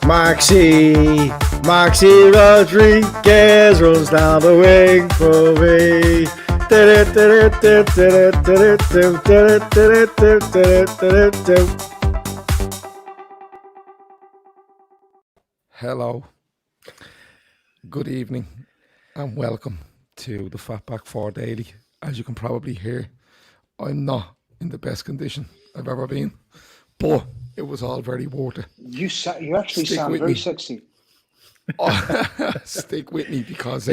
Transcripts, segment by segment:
Maxi Rodriguez runs down the wing for me. Hello, good evening, and welcome to the Fatback 4 Daily. As you can probably hear, I'm not in the best condition I've ever been, but it was all very worth it. You actually sound very sexy. Stick with me because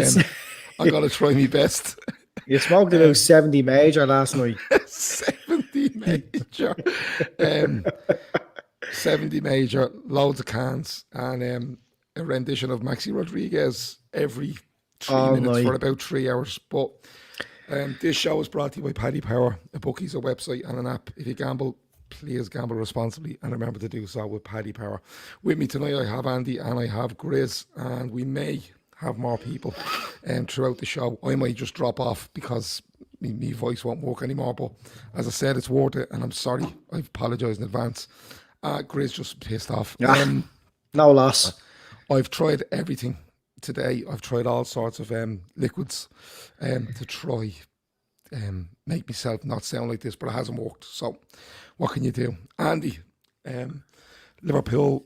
I'm going to try my best. You smoked about 70 major last night. 70 major. 70 major, loads of cans, and a rendition of Maxi Rodriguez every 3 minutes for about 3 hours. But this show is brought to you by Paddy Power, a bookies, a website and an app. If you gamble, please gamble responsibly and remember to do so with Paddy Power. With me tonight I have Andy and I have Grizz, and we may have more people throughout the show. I might just drop off because my voice won't work anymore, but as I said, it's worth it, and I'm sorry. I apologise in advance. Grizz just pissed off. No loss. I've tried everything today. I've tried all sorts of liquids to try make myself not sound like this, but it hasn't worked. So what can you do? Andy, Liverpool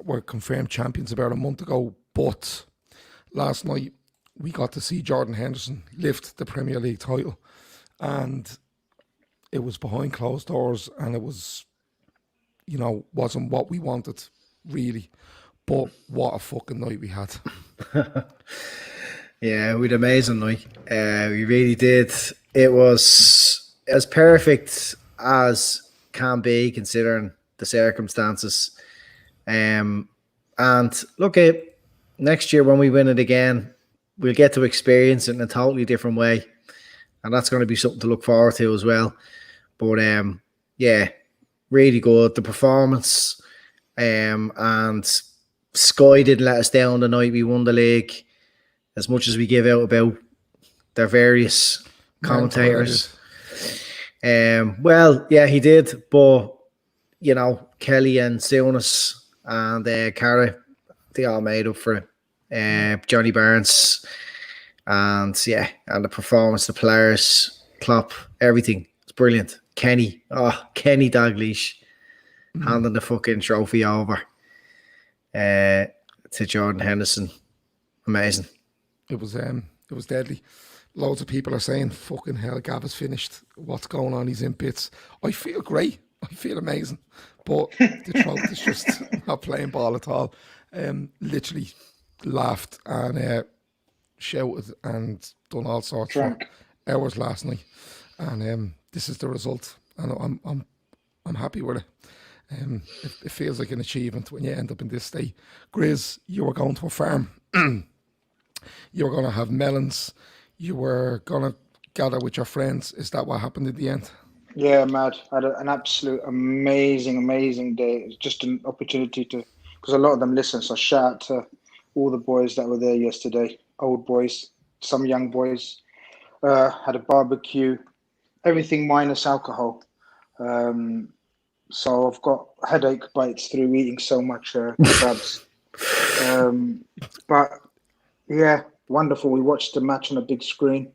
were confirmed champions about a month ago, but last night we got to see Jordan Henderson lift the Premier League title, and it was behind closed doors, and it was, wasn't what we wanted, really. But what a fucking night we had. Yeah, we had an amazing night. We really did. It was as perfect as can be considering the circumstances. And look, next year when we win it again, we'll get to experience it in a totally different way. And that's going to be something to look forward to as well. But yeah, really good. The performance and Sky didn't let us down the night we won the league, as much as we give out about their various commentators. Well, yeah, he did, but Kelly and Souness and Carragher, they all made up for it. Johnny Barnes, and the performance, the players, Klopp, everything. It's brilliant. Kenny Dalglish handing the fucking trophy over to Jordan Henderson. Amazing. It was deadly. Loads of people are saying, fucking hell, Gav is finished. What's going on? He's in bits. I feel great. I feel amazing. But the throat is just not playing ball at all. Literally laughed and shouted and done all sorts for hours last night. And this is the result. And I'm happy with it. It feels like an achievement when you end up in this state. Grizz, you were going to a farm. You were going to have melons. You were going to gather with your friends. Is that what happened in the end? Yeah, mad. I had an absolute amazing day. It was just an opportunity to, because a lot of them listen, so shout out to all the boys that were there yesterday. Old boys, some young boys. Had a barbecue, everything minus alcohol. So I've got headache bites through eating so much kebabs. But yeah, wonderful. We watched the match on a big screen.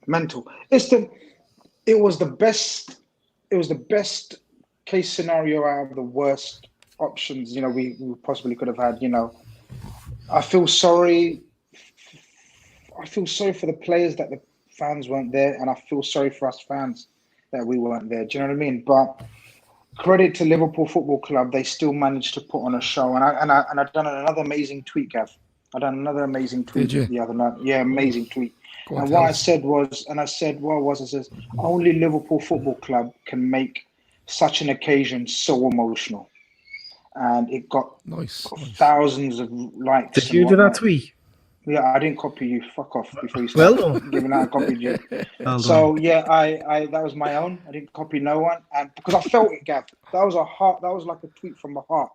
Mental. It was the best case scenario out of the worst options, we possibly could have had. I feel sorry for the players that the fans weren't there, and I feel sorry for us fans that we weren't there. Do you know what I mean? But credit to Liverpool Football Club, they still managed to put on a show. And I've done another amazing tweet, Gav. I done another amazing tweet the other night. Yeah, amazing tweet. And what I said was, only Liverpool Football Club can make such an occasion so emotional. And it got thousands of likes. Did you do that tweet? Yeah, I didn't copy you. Fuck off before you start giving out. I copied you. So yeah, I that was my own. I didn't copy no one, and because I felt it, Gav. That was like a tweet from the heart.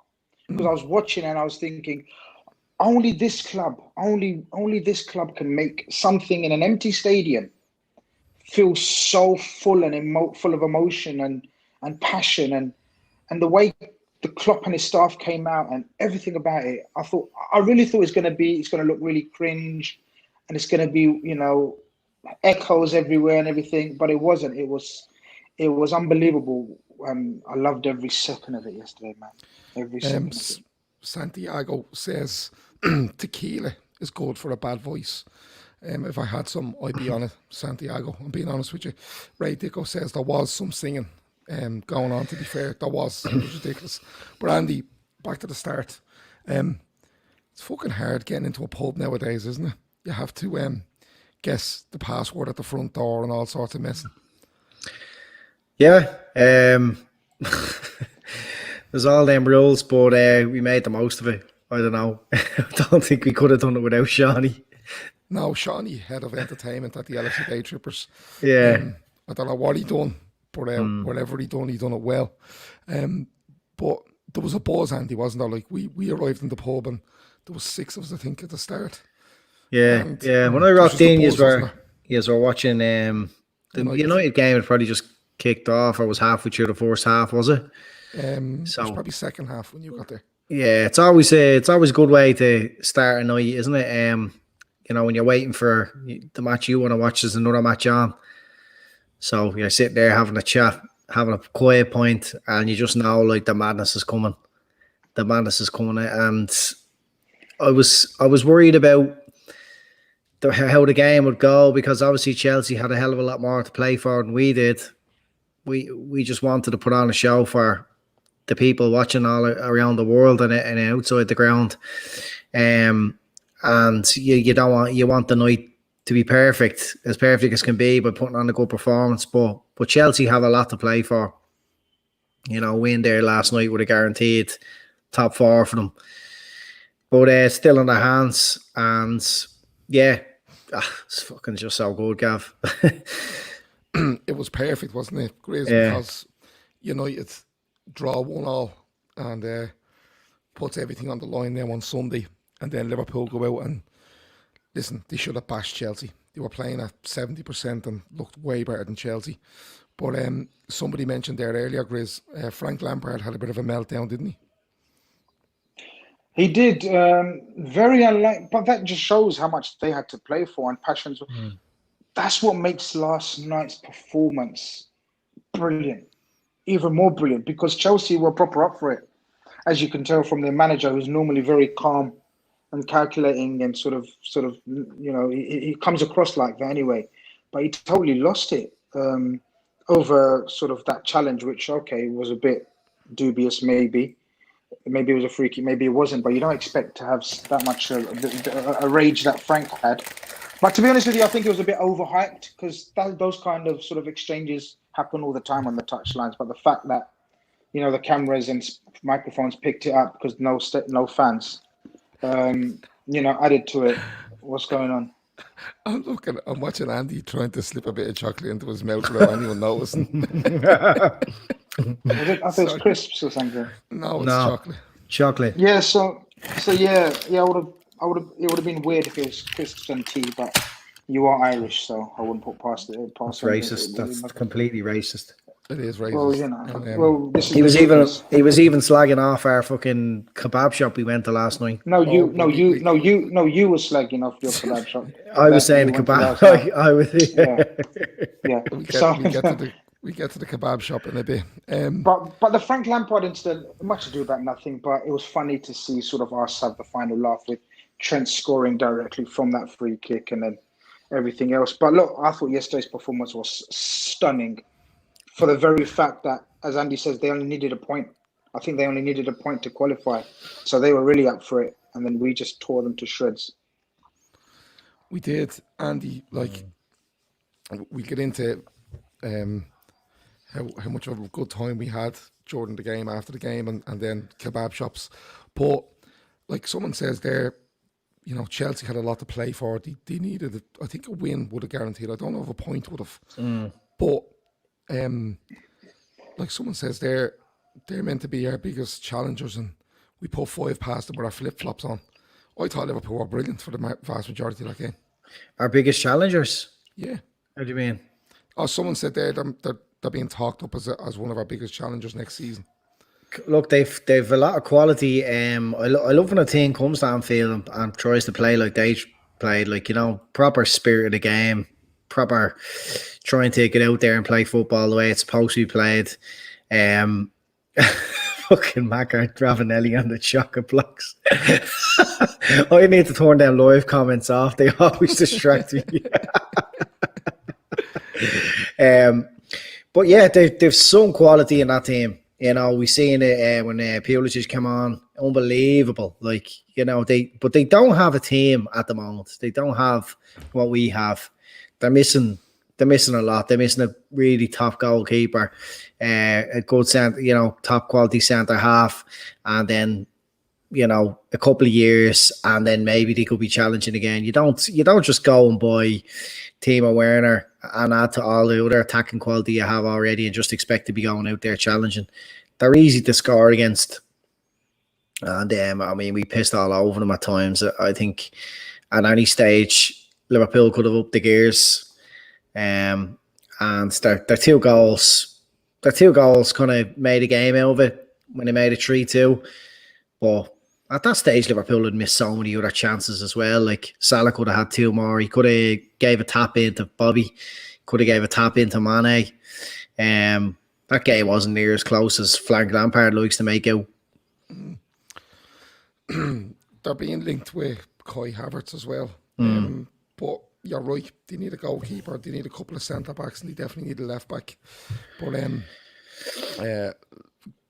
Because I was watching and I was thinking, only this club can make something in an empty stadium feel so full and full of emotion and passion and the way the Klopp and his staff came out and everything about it, I really thought it's going to look really cringe, and it's going to be, you know, echoes everywhere and everything, but it wasn't. It was unbelievable. I loved every second of it yesterday, man. Every second of it. Santiago says tequila is good for a bad voice. If I had some, I'd be on it. Santiago, I'm being honest with you. Ray Dicko says there was some singing going on, to be fair. It was ridiculous. But Andy, back to the start. It's fucking hard getting into a pub nowadays, isn't it? You have to guess the password at the front door and all sorts of messing. Yeah. There's all them rules, but we made the most of it. I don't know. I don't think we could have done it without Shawnee. No, Shawnee, head of entertainment at the LFC Daytrippers. Yeah. I don't know what he done, but whatever he done it well. But there was a buzz, Andy, wasn't there? Like we arrived in the pub and there was 6 of us, I think, at the start. Yeah, And, yeah. When I rocked in, you buzz, were watching the United game. It probably just kicked off, or was halfway through the first half, was it? It was probably second half when you got there. Yeah, it's always a good way to start a night, isn't it? You know, when you're waiting for the match you want to watch, there's another match on. So you're sitting there having a chat, having a quiet point, and you just know like the madness is coming. The madness is coming, and I was worried about how the game would go, because obviously Chelsea had a hell of a lot more to play for than we did. We just wanted to put on a show for the people watching all around the world and outside the ground. And you want the night to be perfect as can be by putting on a good performance. But Chelsea have a lot to play for. You know, win there last night would have guaranteed top 4 for them. But still in their hands, and yeah, it's fucking just so good, Gav. It was perfect, wasn't it, Grizz? Yeah. Because United draw 1-1 and puts everything on the line now on Sunday, and then Liverpool go out and listen, they should have bashed Chelsea. They were playing at 70% and looked way better than Chelsea. But somebody mentioned there earlier, Grizz, Frank Lampard had a bit of a meltdown, didn't he? He did, very unlike, but that just shows how much they had to play for and passions. That's what makes last night's performance brilliant, even more brilliant, because Chelsea were proper up for it, as you can tell from their manager, who's normally very calm and calculating and sort of, you know, he comes across like that anyway, but he totally lost it over sort of that challenge, which was a bit dubious, maybe. Maybe it was a free kick, maybe it wasn't, but you don't expect to have that much a rage that Frank had. But to be honest with you, I think it was a bit overhyped, because those kind of sort of exchanges happen all the time on the touchlines. But the fact that, you know, the cameras and microphones picked it up because no fans, you know, added to it. What's going on? I'm watching Andy trying to slip a bit of chocolate into his mouth without anyone noticing. I thought it was crisps or something. No, it's chocolate. Chocolate. Yeah, so yeah, it would have been weird if it was crisps and tea, but you are Irish, so I wouldn't put past it. That's racist. That's completely racist. It is racist. Well, you know, this is he was even slagging off our fucking kebab shop we went to last night. You were slagging off your kebab shop. I was saying the kebab. I was. Yeah. We get to the kebab shop in a bit. But the Frank Lampard incident, much ado about nothing, but it was funny to see sort of us have the final laugh with Trent scoring directly from that free kick and then everything else. But look, I thought yesterday's performance was stunning for the very fact that, as Andy says, they only needed a point. I think they only needed a point to qualify. So they were really up for it. And then we just tore them to shreds. We did, Andy. Like, we get into how much of a good time we had during the game, after the game, and then kebab shops. But like someone says there, you know, Chelsea had a lot to play for. They needed, I think a win would have guaranteed. I don't know if a point would have. But like someone says there, they're meant to be our biggest challengers, and we put 5 past them with our flip-flops on. I thought Liverpool were brilliant for the vast majority of that game. Our biggest challengers? Yeah. How do you mean? Oh, someone said there they're being talked up as one of our biggest challengers next season. Look, they've a lot of quality. I love when a team comes to Anfield and tries to play like they played, like, you know, proper spirit of the game, proper trying to get out there and play football the way it's supposed to be played. Fucking Macker Ravanelli on the chocolate blocks. I need to turn down live comments off. They always distract me. But yeah, they've some quality in that team. You know, we seen it when Pulisic came on, unbelievable. Like, you know, but they don't have a team at the moment. They don't have what we have. They're missing a lot. They're missing a really top goalkeeper, a good center, you know, top quality centre half, and then, you know, a couple of years, and then maybe they could be challenging again. You don't just go and buy Timo Werner and add to all the other attacking quality you have already and just expect to be going out there challenging. They're easy to score against, and I mean, we pissed all over them at times. I think at any stage Liverpool could have upped the gears, and their two goals kind of made a game out of it when they made it 3-2. But at that stage, Liverpool had missed so many other chances as well. Like, Salah could have had two more. He could have gave a tap into Bobby. Could have gave a tap into Mane. That game wasn't near as close as Frank Lampard likes to make out. They're being linked with Kai Havertz as well. But you're right. They need a goalkeeper. They need a couple of centre-backs, and they definitely need a left-back. But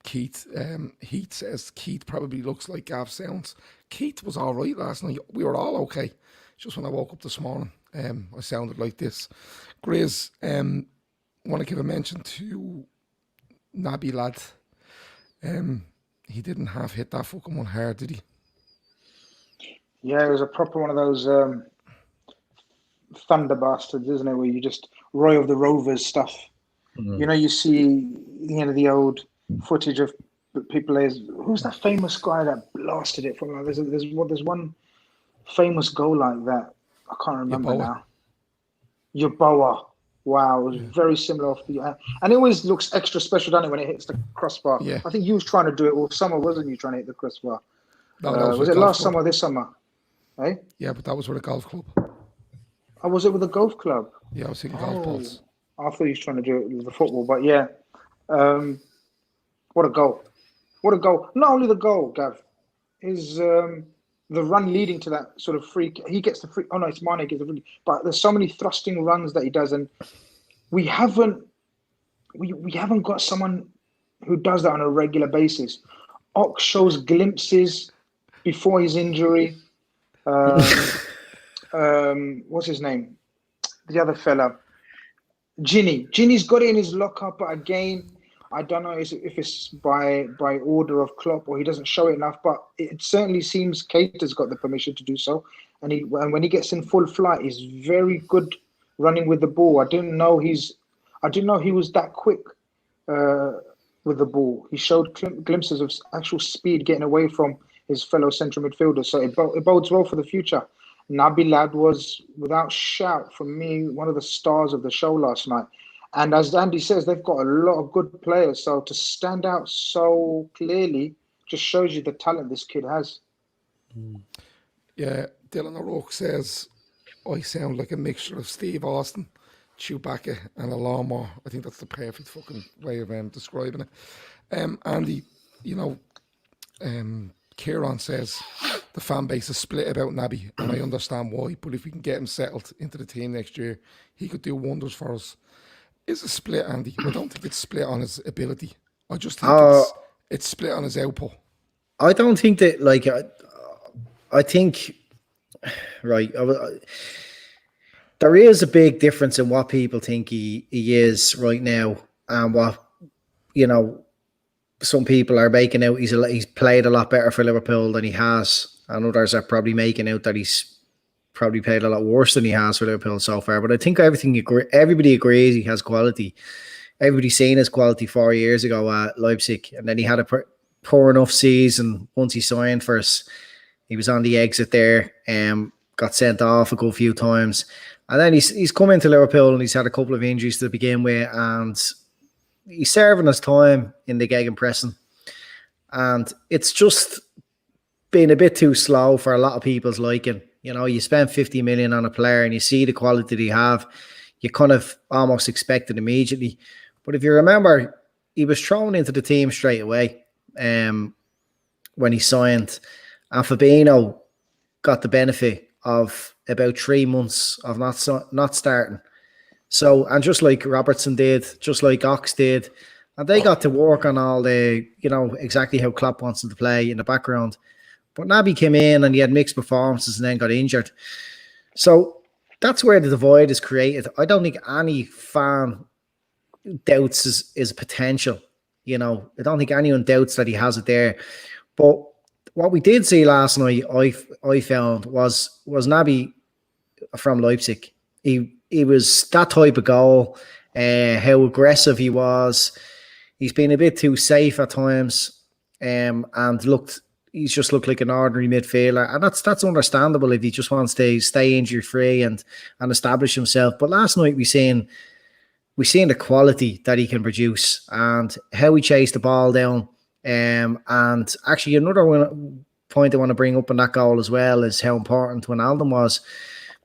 Keith, Heath says Keith probably looks like Gav sounds. Keith was all right last night. We were all okay. Just when I woke up this morning, I sounded like this. Grizz, want to give a mention to Naby lad. He didn't half hit that fucking one hard, did he? Yeah, it was a proper one of those thunder bastards, isn't it? Where you just Roy of the Rovers stuff. You know, you see, you know, the old footage of people. Who's that famous guy that blasted it from? Like, there's one famous goal like that. I can't remember now. Yeboah. Wow, it was very similar off the and it always looks extra special, doesn't it, when it hits the crossbar? Yeah. I think you was trying to do it all summer, wasn't you? Trying to hit the crossbar. No, was it last summer or this summer? Eh? Yeah, but that was with a golf club. Oh, was it with a golf club? Yeah, I was thinking golf balls. I thought he was trying to do it with the football, but yeah. What a goal. What a goal. Not only the goal, Gav, is the run leading to that sort of free. He gets the free. Oh, no, it's Mane gets the free. But there's so many thrusting runs that he does, and we haven't got someone who does that on a regular basis. Ox shows glimpses before his injury. What's his name? The other fella. Ginny's got it in his lockup, but again, I don't know if it's by order of Klopp or he doesn't show it enough, but it certainly seems Keita's got the permission to do so. And when he gets in full flight, he's very good running with the ball. I didn't know he was that quick with the ball. He showed glimpses of actual speed getting away from his fellow central midfielders. So it bodes well for the future. Naby lad was, without shout, for me, one of the stars of the show last night. And as Andy says, they've got a lot of good players. So to stand out so clearly just shows you the talent this kid has. Yeah, Dylan O'Rourke says, I sound like a mixture of Steve Austin, Chewbacca, and a lawnmower. I think that's the perfect fucking way of describing it. Andy, you know, Kieran says the fan base is split about Naby, and I understand why, but if we can get him settled into the team next year, he could do wonders for us. Is it split, Andy? I don't think it's split on his ability. I just think it's split on his output. I don't think that, like, I think, right, there is a big difference in what people think he is right now and what, you know, some people are making out he's played a lot better for Liverpool than he has, and others are probably making out that he's probably played a lot worse than he has for Liverpool so far. But I think everybody agrees he has quality. Everybody's seen his quality 4 years ago at Leipzig, and then he had a poor enough season once he signed for us. He was on the exit there, got sent off a good few times, and then he's come into Liverpool and he's had a couple of injuries to begin with, and he's serving his time in the gegenpressing. And it's just been a bit too slow for a lot of people's liking. You know, you spend 50 million on a player and you see the quality they have, you kind of almost expect it immediately. But if you remember, he was thrown into the team straight away when he signed. And Fabinho got the benefit of about 3 months of not starting. So, and just like Robertson did, just like Ox did, and they got to work on all the, you know, exactly how Klopp wants them to play in the background. But Naby came in and he had mixed performances and then got injured. So that's where the divide is created. I don't think any fan doubts his potential. You know, I don't think anyone doubts that he has it there. But what we did see last night, I found, was Naby from Leipzig. He was that type of goal, how aggressive he was. He's been a bit too safe at times, and he's just looked like an ordinary midfielder, and that's understandable if he just wants to stay injury free and establish himself. But last night we seen the quality that he can produce and how he chased the ball down. And actually, another point I want to bring up on that goal as well is how important Wijnaldum was,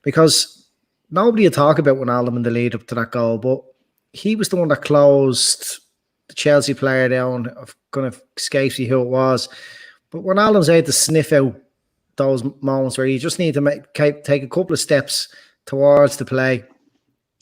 because nobody will talk about Wijnaldum in the lead up to that goal, but he was the one that closed the Chelsea player down. I've kind of escapes you who it was, but Wijnaldum's able to sniff out those moments where you just need to take a couple of steps towards the play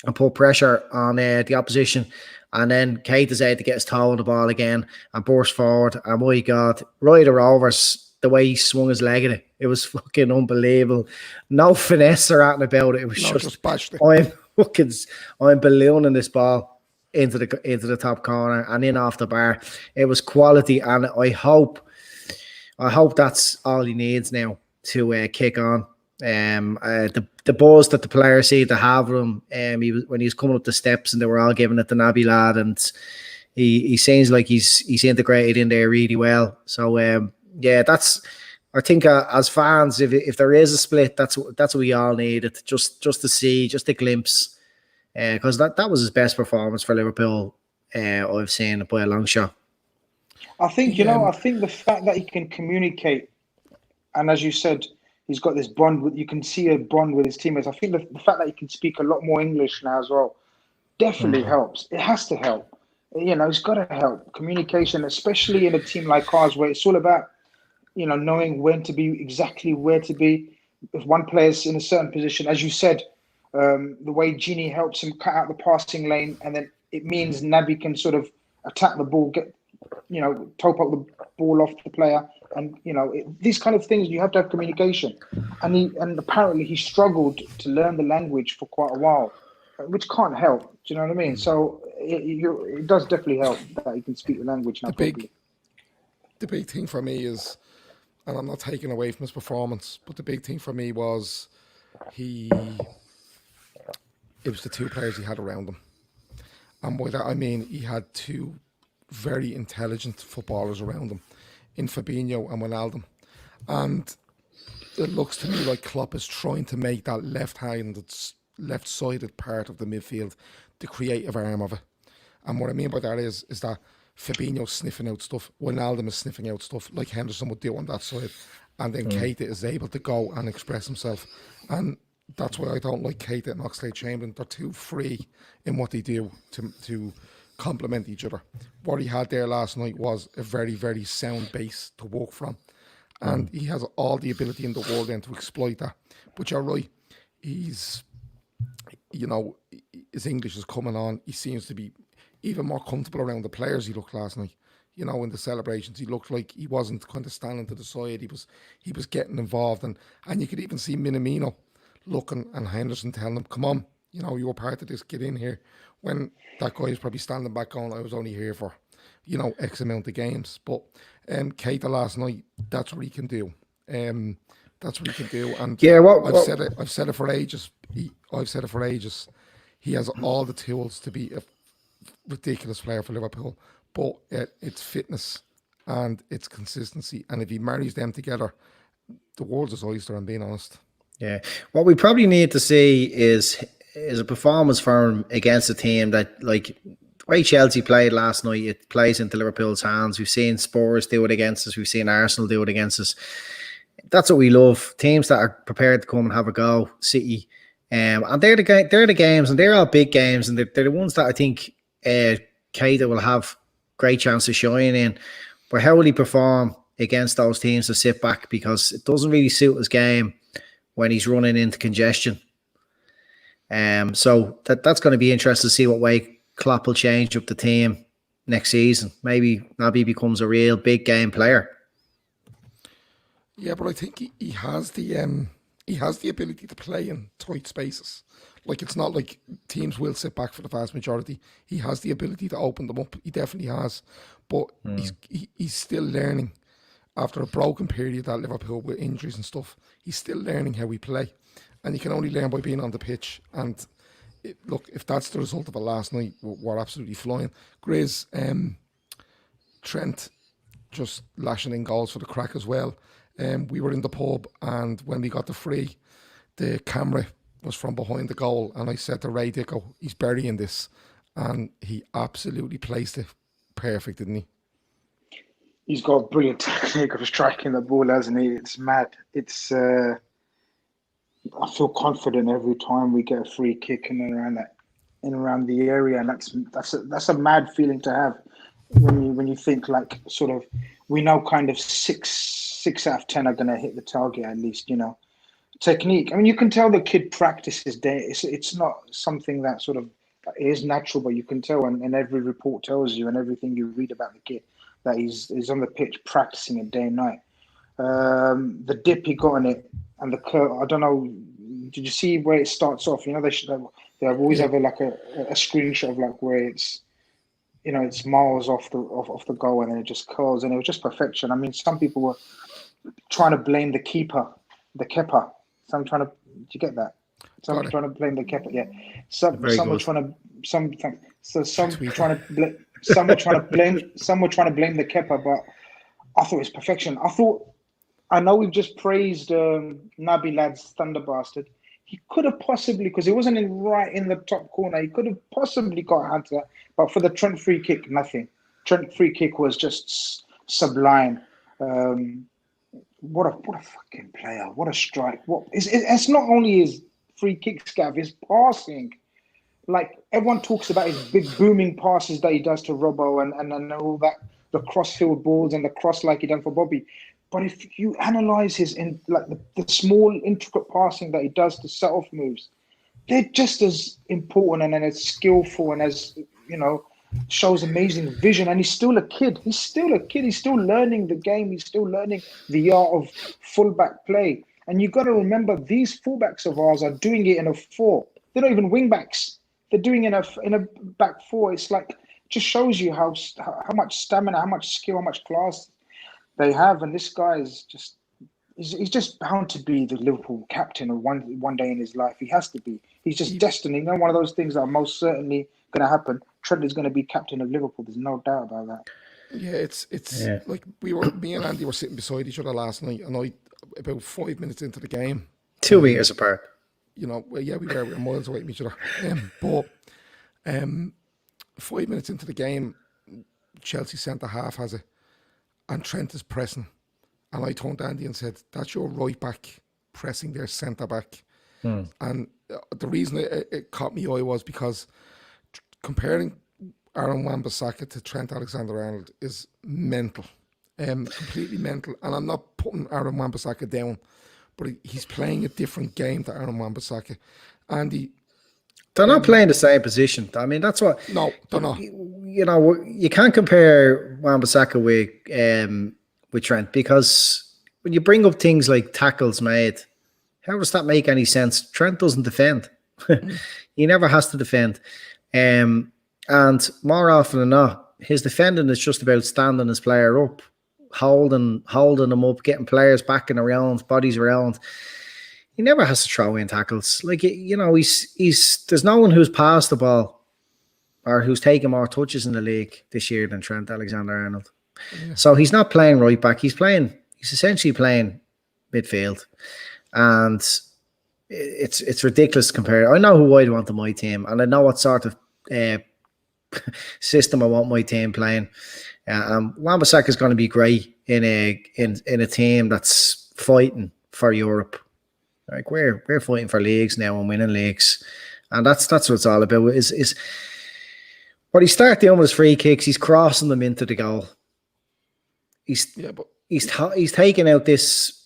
and put pressure on the opposition. And then Keita's able to get his toe on the ball again and burst forward. And my God, Ryder Rovers, the way he swung his leg at it, it was fucking unbelievable. No finesse or anything about it. It was just bashed it. I'm ballooning this ball into the top corner and in off the bar. It was quality, and I hope that's all he needs now to kick on. The buzz that the players seemed to have with him, when he was coming up the steps and they were all giving it to Naby lad, and he seems like he's integrated in there really well. So yeah, I think as fans, if there is a split, that's what we all needed, just to see, just a glimpse, because that was his best performance for Liverpool I've seen by a long shot. I think I think the fact that he can communicate, and as you said, he's got this bond. You can see a bond with his teammates. I think the fact that he can speak a lot more English now as well definitely helps. It has to help. It's got to help. Communication, especially in a team like ours, where it's all about, knowing when to be, exactly where to be. If one player's in a certain position, as you said, the way Gini helps him cut out the passing lane, and then it means Naby can sort of attack the ball, top up the ball off the player. And, these kind of things, you have to have communication. And apparently he struggled to learn the language for quite a while, which can't help. Do you know what I mean? So it does definitely help that he can speak the language now. The big thing for me is, and I'm not taking away from his performance, but the big thing for me was it was the two players he had around him. And by that I mean he had two very intelligent footballers around him in Fabinho and Wijnaldum. And it looks to me like Klopp is trying to make that left-sided part of the midfield the creative arm of it. And what I mean by that is that Fabinho's sniffing out stuff, Wijnaldum is sniffing out stuff like Henderson would do on that side, and then Keita is able to go and express himself. And that's why I don't like Keita and Oxlade-Chamberlain. They're too free in what they do to complement each other. What he had there last night was a very, very sound base to work from, and he has all the ability in the world then to exploit that. But you're right, he's, his English is coming on. He seems to be even more comfortable around the players. He looked last night, in the celebrations. He looked like he wasn't kind of standing to the side. He was getting involved, and you could even see Minamino looking and Henderson telling him, "Come on, you were part of this. Get in here." When that guy is probably standing back going, "I was only here for, X amount of games." But Keita last night, that's what he can do. That's what he can do. And yeah, I've said it for ages. He has all the tools to be a ridiculous player for Liverpool, but it's fitness and it's consistency. And if he marries them together, the world's his oyster, I'm being honest. Yeah. What we probably need to see is a performance from him against a team that, like, way Chelsea played last night, it plays into Liverpool's hands. We've seen Spurs do it against us. We've seen Arsenal do it against us. That's what we love. Teams that are prepared to come and have a go. City, and they're the games, and they're all big games, and they're the ones that I think Keita will have great chance to shine in. But how will he perform against those teams to sit back, because it doesn't really suit his game when he's running into congestion. So that's going to be interesting to see what way Klopp will change up the team next season. Maybe Naby becomes a real big game player. Yeah, but I think he has the ability to play in tight spaces. Like, it's not like teams will sit back for the vast majority. He has the ability to open them up. He definitely has. But he's still learning. After a broken period at Liverpool with injuries and stuff, he's still learning how we play. And you can only learn by being on the pitch. And look, if that's the result of it last night, we're absolutely flying. Grizz, Trent just lashing in goals for the crack as well. We were in the pub, and when we got the free, the camera was from behind the goal, and I said to Ray Dicko, he's burying this. And he absolutely placed it perfect, didn't he? He's got a brilliant technique of striking the ball, hasn't he? It's mad. It's I feel confident every time we get a free kick in and around the area, and that's a mad feeling to have when you think, like, sort of, we know kind of six out of 10 are going to hit the target at least, you know. Technique. I mean, you can tell the kid practices day. It's not something that sort of is natural, but you can tell, and every report tells you, and everything you read about the kid, that he's on the pitch practicing it day and night. The dip he got on it, and the curve. I don't know. Did you see where it starts off? You know, they always have a screenshot of, like, where it's, you know, it's miles off the goal, and then it just curls, and it was just perfection. I mean, some people were trying to blame the keeper, the keeper. Some trying to. Did you get that? Some trying to blame the keeper. Yeah. Some were trying to blame the keeper, but I thought it was perfection. I know we've just praised Naby Lad's Thunder Bastard. He could have possibly, because it wasn't right in the top corner, he could have possibly got a hand to that. But for the Trent free kick, nothing. Trent free kick was just sublime. What a fucking player! What a strike! It's not only his free kicks, Gav, his passing. Like, everyone talks about his big booming passes that he does to Robbo and all that, the cross-field balls and the cross like he done for Bobby. But if you analyze the small intricate passing that he does to set off moves, they're just as important and as skillful, and as, you know, shows amazing vision. And he's still a kid. He's still learning the game. He's still learning the art of fullback play. And you've got to remember, these fullbacks of ours are doing it in a 4. They're not even wingbacks. They're doing it in a back 4. It's like, just shows you how much stamina, how much skill, how much class they have. And this guy is he's just bound to be the Liverpool captain of one day in his life. He has to be. He's just destined. You know, one of those things that are most certainly going to happen. Trent is going to be captain of Liverpool. There's no doubt about that. Yeah, it's like me and Andy were sitting beside each other last night, and about 5 minutes into the game, 2 meters apart. You know, we were miles away from each other. But 5 minutes into the game, Chelsea centre half has it, and Trent is pressing. And I turned to Andy and said, "That's your right back pressing their centre back." And the reason it caught me eye was because comparing Aaron Wan-Bissaka to Trent Alexander-Arnold is mental, completely mental. And I'm not putting Aaron Wan-Bissaka down, but he's playing a different game to Aaron Wan-Bissaka. Andy, they're not playing the same position. I mean, that's what. No, they're not. You know, you can't compare Wan-Bissaka with Trent, because when you bring up things like tackles made, how does that make any sense? Trent doesn't defend. He never has to defend. And more often than not, his defending is just about standing his player up, holding him up, getting players back and around, bodies around. He never has to throw in tackles. Like, you know, he's there's no one who's passed the ball or who's taken more touches in the league this year than Trent Alexander-Arnold. Yeah. So he's not playing right back. He's essentially playing midfield. And it's ridiculous to compare. I know who I'd want on my team, and I know what sort of system I want my team playing. Wan-Bissaka is going to be great in a team that's fighting for Europe. Like we're fighting for leagues now and winning leagues, and that's what it's all about. Is what he started doing with his free kicks. He's crossing them into the goal. He's taking out this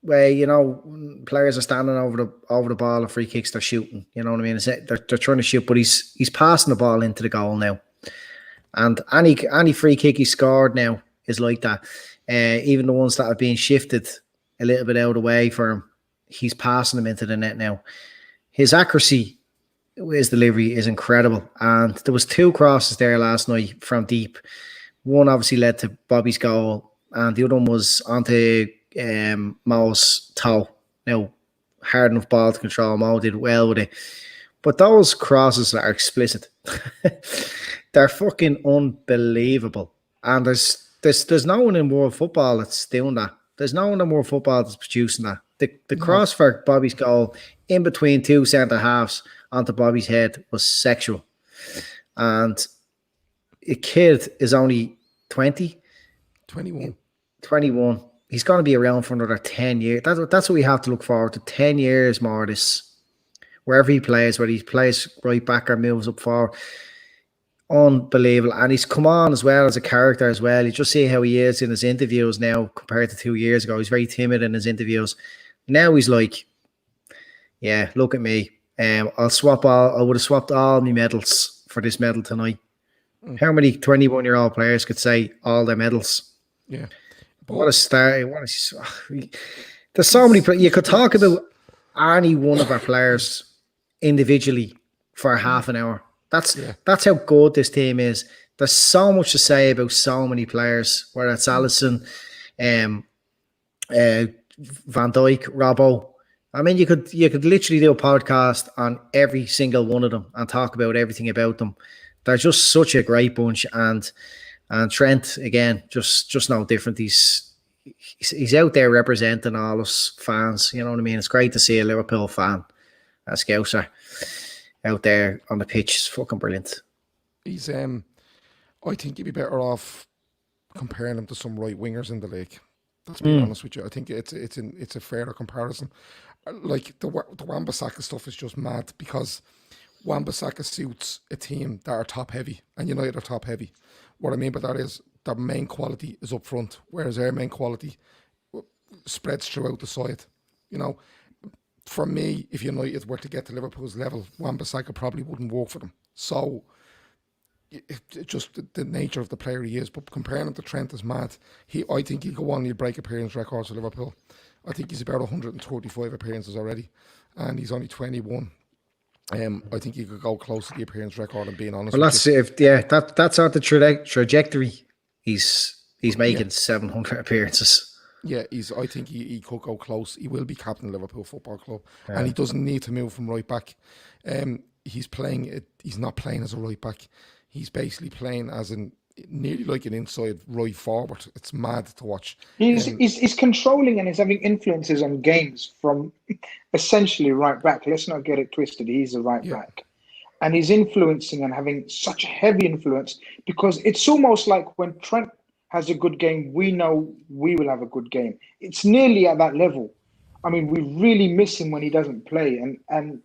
way. You know, players are standing over the ball and free kicks. They're shooting. You know what I mean? They're trying to shoot, but he's passing the ball into the goal now. And any free kick he scored now is like that. Even the ones that are being shifted a little bit out of the way for him, he's passing them into the net now. His accuracy, his delivery is incredible. And there was 2 crosses there last night from deep. One obviously led to Bobby's goal, and the other one was onto Mo's toe. Now, hard enough ball to control. Mo did well with it. But those crosses are explicit. They're fucking unbelievable. And there's no one in world football that's doing that. There's no one in world football that's producing that. The cross for Bobby's goal in between 2 centre halves onto Bobby's head was sexual. And a kid is only 20? 21. 21. He's going to be around for another 10 years. That's what we have to look forward to. 10 years more of this. Wherever he plays, whether he plays right back or moves up forward. Unbelievable. And he's come on as well as a character as well. You just see how he is in his interviews now compared to 2 years ago. He's very timid in his interviews. Now he's like, yeah, look at me. I would have swapped all my medals for this medal tonight. How many 21-year-old players could say all their medals? Yeah. But what a start. There's so many players. You could talk about any one of our players individually for half an hour. That's how good this team is. There's so much to say about so many players, whether it's Alisson, Van Dijk, Robbo. I mean, you could literally do a podcast on every single one of them and talk about everything about them. They're just such a great bunch, and Trent again, just no different. He's out there representing all us fans. You know what I mean? It's great to see a Liverpool fan, a Scouser, out there on the pitch. It's fucking brilliant. He's I think you'd be better off comparing him to some right wingers in the league. Let's be honest with you. I think it's a fairer comparison. Like the Wan-Bissaka stuff is just mad because Wan-Bissaka suits a team that are top heavy, and United are top heavy. What I mean by that is their main quality is up front, whereas our main quality spreads throughout the side. You know, for me, if United were to get to Liverpool's level, Wan-Bissaka probably wouldn't work for them. So it's just the nature of the player he is. But comparing him to Trent is mad. I think he'll go on, he'll break appearance records for Liverpool. I think he's about 135 appearances already, and he's only 21. I think he could go close to the appearance record, and being honest. Well, that's on the trajectory. He's making 700 appearances. Yeah, I think he could go close. He will be captain of Liverpool Football Club, and he doesn't need to move from right back. He's not playing as a right back. He's basically playing as nearly like an inside right forward. It's mad to watch. He's controlling and he's having influences on games from essentially right back. Let's not get it twisted. He's a right back. And he's influencing and having such a heavy influence because it's almost like when Trent has a good game, we know we will have a good game. It's nearly at that level. I mean, we really miss him when he doesn't play. And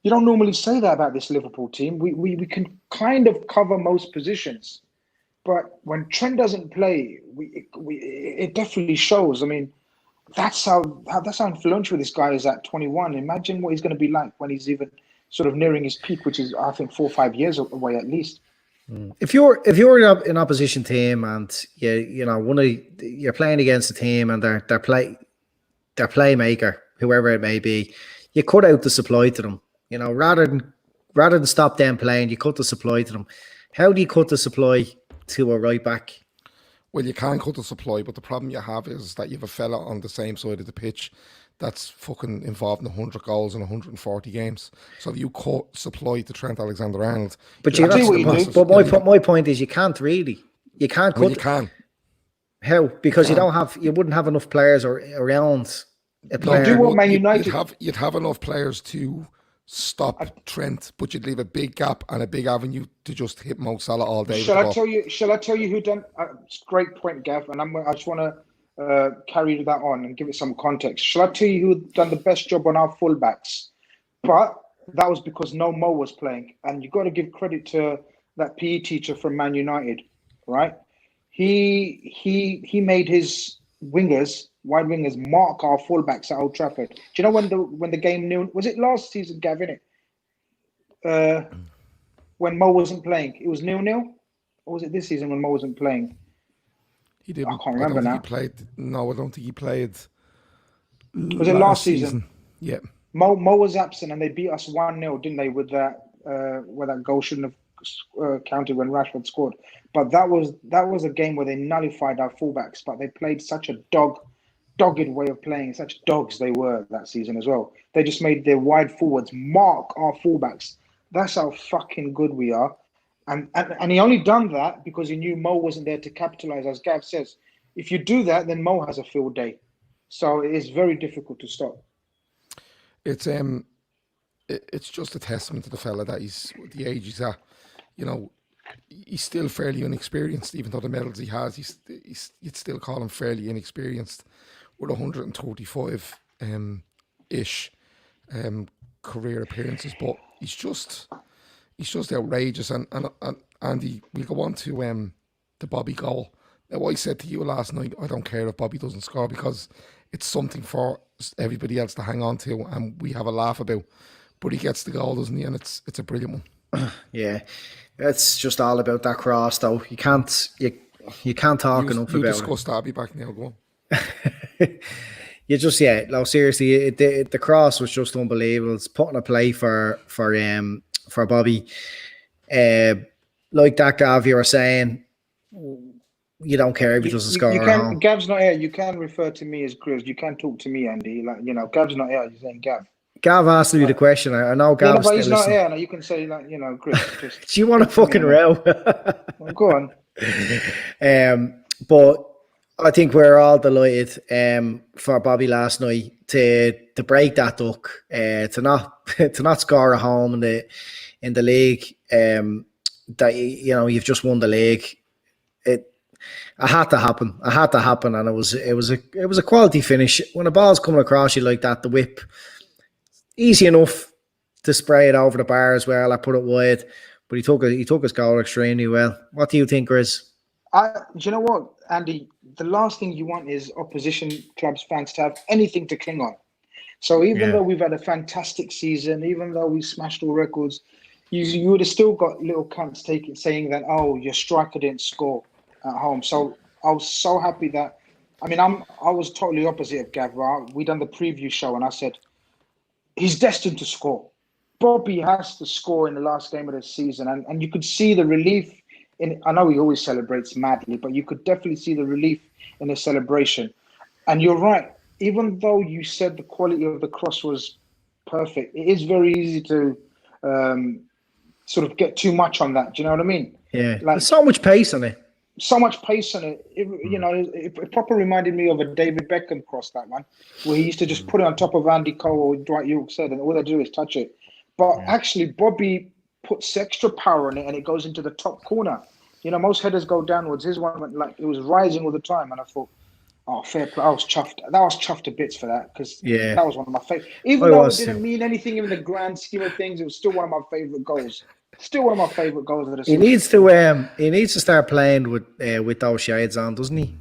you don't normally say that about this Liverpool team. We can kind of cover most positions. But when Trent doesn't play, it definitely shows. I mean, that's how influential this guy is at 21. Imagine what he's going to be like when he's even sort of nearing his peak, which is I think 4 or 5 years away at least. If you're an opposition team and you're playing against a team and their playmaker, whoever it may be, you cut out the supply to them. You know, rather than stop them playing, you cut the supply to them. How do you cut the supply to a right back? Well, you can cut the supply, but the problem you have is that you have a fella on the same side of the pitch that's fucking involved in 100 goals in 140 games. So if you cut supply to Trent Alexander-Arnold, but my point is you can't really. You can't cut. Well, you can. How? Because you wouldn't have enough players around a player. Do what Man United. You'd have enough players to stop Trent, but you'd leave a big gap and a big avenue to just hit Mo Salah all day. Shall I tell you who done? Great point, Gav. And I just want to carry that on and give it some context. Shall I tell you who done the best job on our fullbacks? But that was because no Mo was playing, and you got to give credit to that PE teacher from Man United, right? He made his wingers, wide wingers, mark our fullbacks at Old Trafford. Do you know when the game knew? Was it last season, Gav? Innit? When Mo wasn't playing, it was 0-0. Or was it this season when Mo wasn't playing? He didn't. I can't remember now. He played. No, I don't think he played. Was it last season? Yeah. Mo was absent, and they beat us 1-0, didn't they? With that, where that goal shouldn't have counted when Rashford scored. But that was a game where they nullified our fullbacks. But they played such a dogged way of playing. Such dogs they were that season as well. They just made their wide forwards mark our fullbacks. That's how fucking good we are. And he only done that because he knew Mo wasn't there to capitalize. As Gav says, if you do that, then Mo has a field day. So it is very difficult to stop. It's just a testament to the fella that he's the age he's at. You know, he's still fairly inexperienced, even though the medals he has, you'd still call him fairly inexperienced with 145 ish career appearances. But he's just outrageous. And Andy, we'll go on to the Bobby goal. Now, I said to you last night, I don't care if Bobby doesn't score because it's something for everybody else to hang on to, and we have a laugh about. But he gets the goal, doesn't he? And it's a brilliant one. Yeah, it's just all about that cross, though. You can't talk enough about it. You discussed that. I'll be back now. Go on. You just no, seriously, the cross was just unbelievable. It's putting a play for Bobby. Like that, Gav, you were saying, you don't care if he doesn't score. Gav's not here. You can refer to me as Grizz. You can talk to me, Andy. Like, you know, Gav's not here. You're saying Gav. Gav asked me the question. I know Gav. But he's not here. Now you can say, like, you know, Grizz. Just do you want a fucking row? Well, go on. But I think we're all delighted for Bobby last night to break that duck, to not score at home in the league. That, you know, you've just won the league. It had to happen. And it was a quality finish. When a ball's coming across you like that, the whip, easy enough to spray it over the bar as well. I put it wide, but he took his goal extremely well. What do you think, Grizz? Do you know what, Andy? The last thing you want is opposition clubs fans to have anything to cling on. So even though we've had a fantastic season, even though we smashed all records, you would have still got little cunts saying that, oh, your striker didn't score at home. So I was so happy that, I mean, I was totally opposite of Gav. We done the preview show and I said, he's destined to score. Bobby has to score in the last game of the season. And you could see the relief I know he always celebrates madly, but you could definitely see the relief in the celebration. And you're right. Even though you said the quality of the cross was perfect, it is very easy to sort of get too much on that. Do you know what I mean? Yeah. Like, there's so much pace on it. So much pace on it. You know, it properly reminded me of a David Beckham cross, that one, where he used to just put it on top of Andy Cole or Dwight York said, and all they do is touch it. But actually, Bobby puts extra power on it and it goes into the top corner. You know, most headers go downwards. His one went like it was rising all the time, and I thought, oh, fair play. I was chuffed. That was chuffed to bits for that because that was one of my favorite. Even though it didn't mean anything in the grand scheme of things, it was still one of my favorite goals. Still one of my favorite goals of the season. He needs to start playing with those shades on, doesn't he?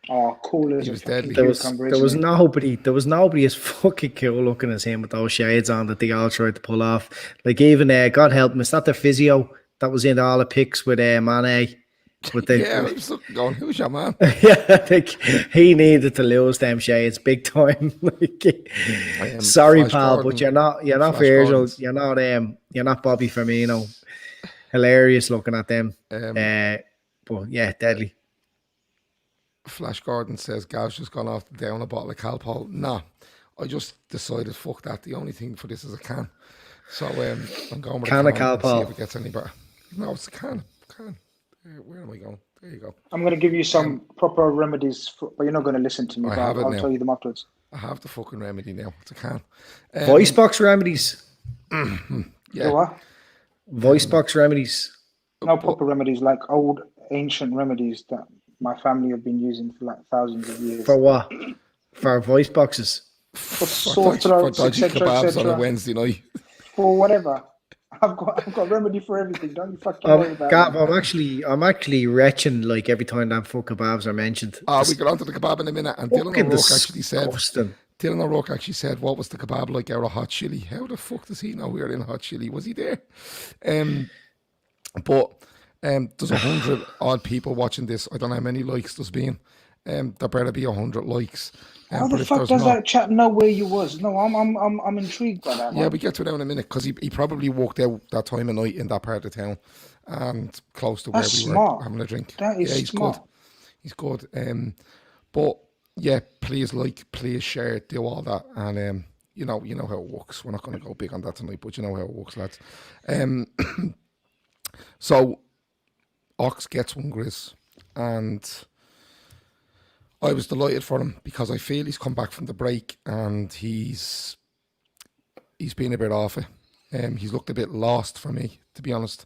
Oh, cool as he was deadly. There was nobody as fucking cool looking as him with those shades on that they all tried to pull off. Like even God help him, is that the physio that was in all the pics with Mane? With the, I was going, who's your man? Yeah, I think he needed to lose them shades big time. Sorry, pal, but you're not Virgil, you're not Bobby Firmino. Hilarious looking at them. But yeah, deadly. Flash Gordon says Gav's just gone off down a bottle of Calpol. Nah, I just decided fuck that. The only thing for this is a can. So I'm going with can a of Calpol. See if it gets any better. No, it's a can. Where am I going? There you go. I'm going to give you some proper remedies, but you're not going to listen to me. I'll tell you them afterwards. I have the fucking remedy now. It's a can. Voice box remedies. Yeah. What? Voice box remedies. No proper remedies, like old ancient remedies that my family have been using for like thousands of years. For what? For voice boxes. For sore throats, dodgy etc., kebabs on a etc. Wednesday night. For whatever. I've got remedy for everything. Don't you fucking worry about Gav, it. I'm actually retching like every time that fuck kebabs are mentioned. We get onto the kebab in a minute, and Dylan O'Rourke actually said, "What was the kebab like out of hot chili?" How the fuck does he know we were in hot chili? Was he there? But there's 100 odd people watching this. I don't know how many likes there's been. There better be 100 likes. How the fuck does that chap know where you was? No, I'm intrigued by that. Yeah, man. we get to it now in a minute because he probably walked out that time of night in that part of town and close to where we were having a drink. That is he's smart. good. He's good. But yeah, please like, please share, do all that, and you know how it works. We're not going to go big on that tonight, but you know how it works, lads. So Ox gets one, Grizz, and I was delighted for him because I feel he's come back from the break and he's been a bit off it. He's looked a bit lost for me, to be honest.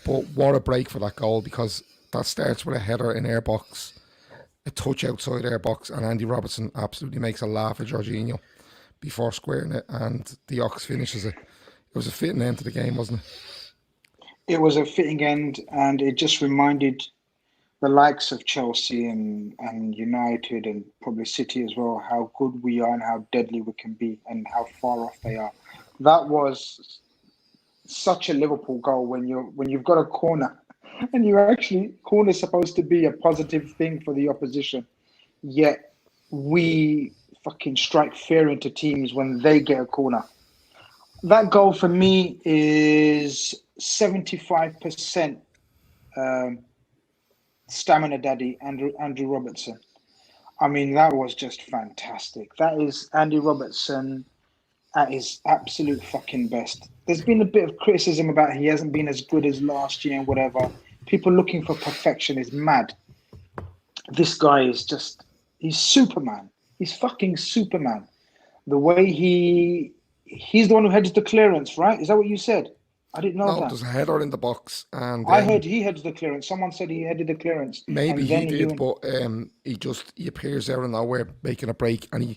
But what a break for that goal, because that starts with a header in air box, a touch outside air box, and Andy Robertson absolutely makes a laugh at Jorginho before squaring it, and the Ox finishes it. It was a fitting end to the game, wasn't it? It was a fitting end, and it just reminded the likes of Chelsea and United and probably City as well how good we are and how deadly we can be and how far off they are. That was such a Liverpool goal when you've got a corner and corner is supposed to be a positive thing for the opposition, yet we fucking strike fear into teams when they get a corner. That goal for me is 75% stamina daddy, Andrew Robertson. I mean, that was just fantastic. That is Andy Robertson at his absolute fucking best. There's been a bit of criticism about he hasn't been as good as last year and whatever. People looking for perfection is mad. This guy is he's Superman. He's fucking Superman. The way he's the one who heads the clearance, right? Is that what you said? I didn't know that. No, there's a header in the box, and I heard he heads the clearance. Someone said he headed the clearance. Maybe he did, but he appears out of nowhere making a break, and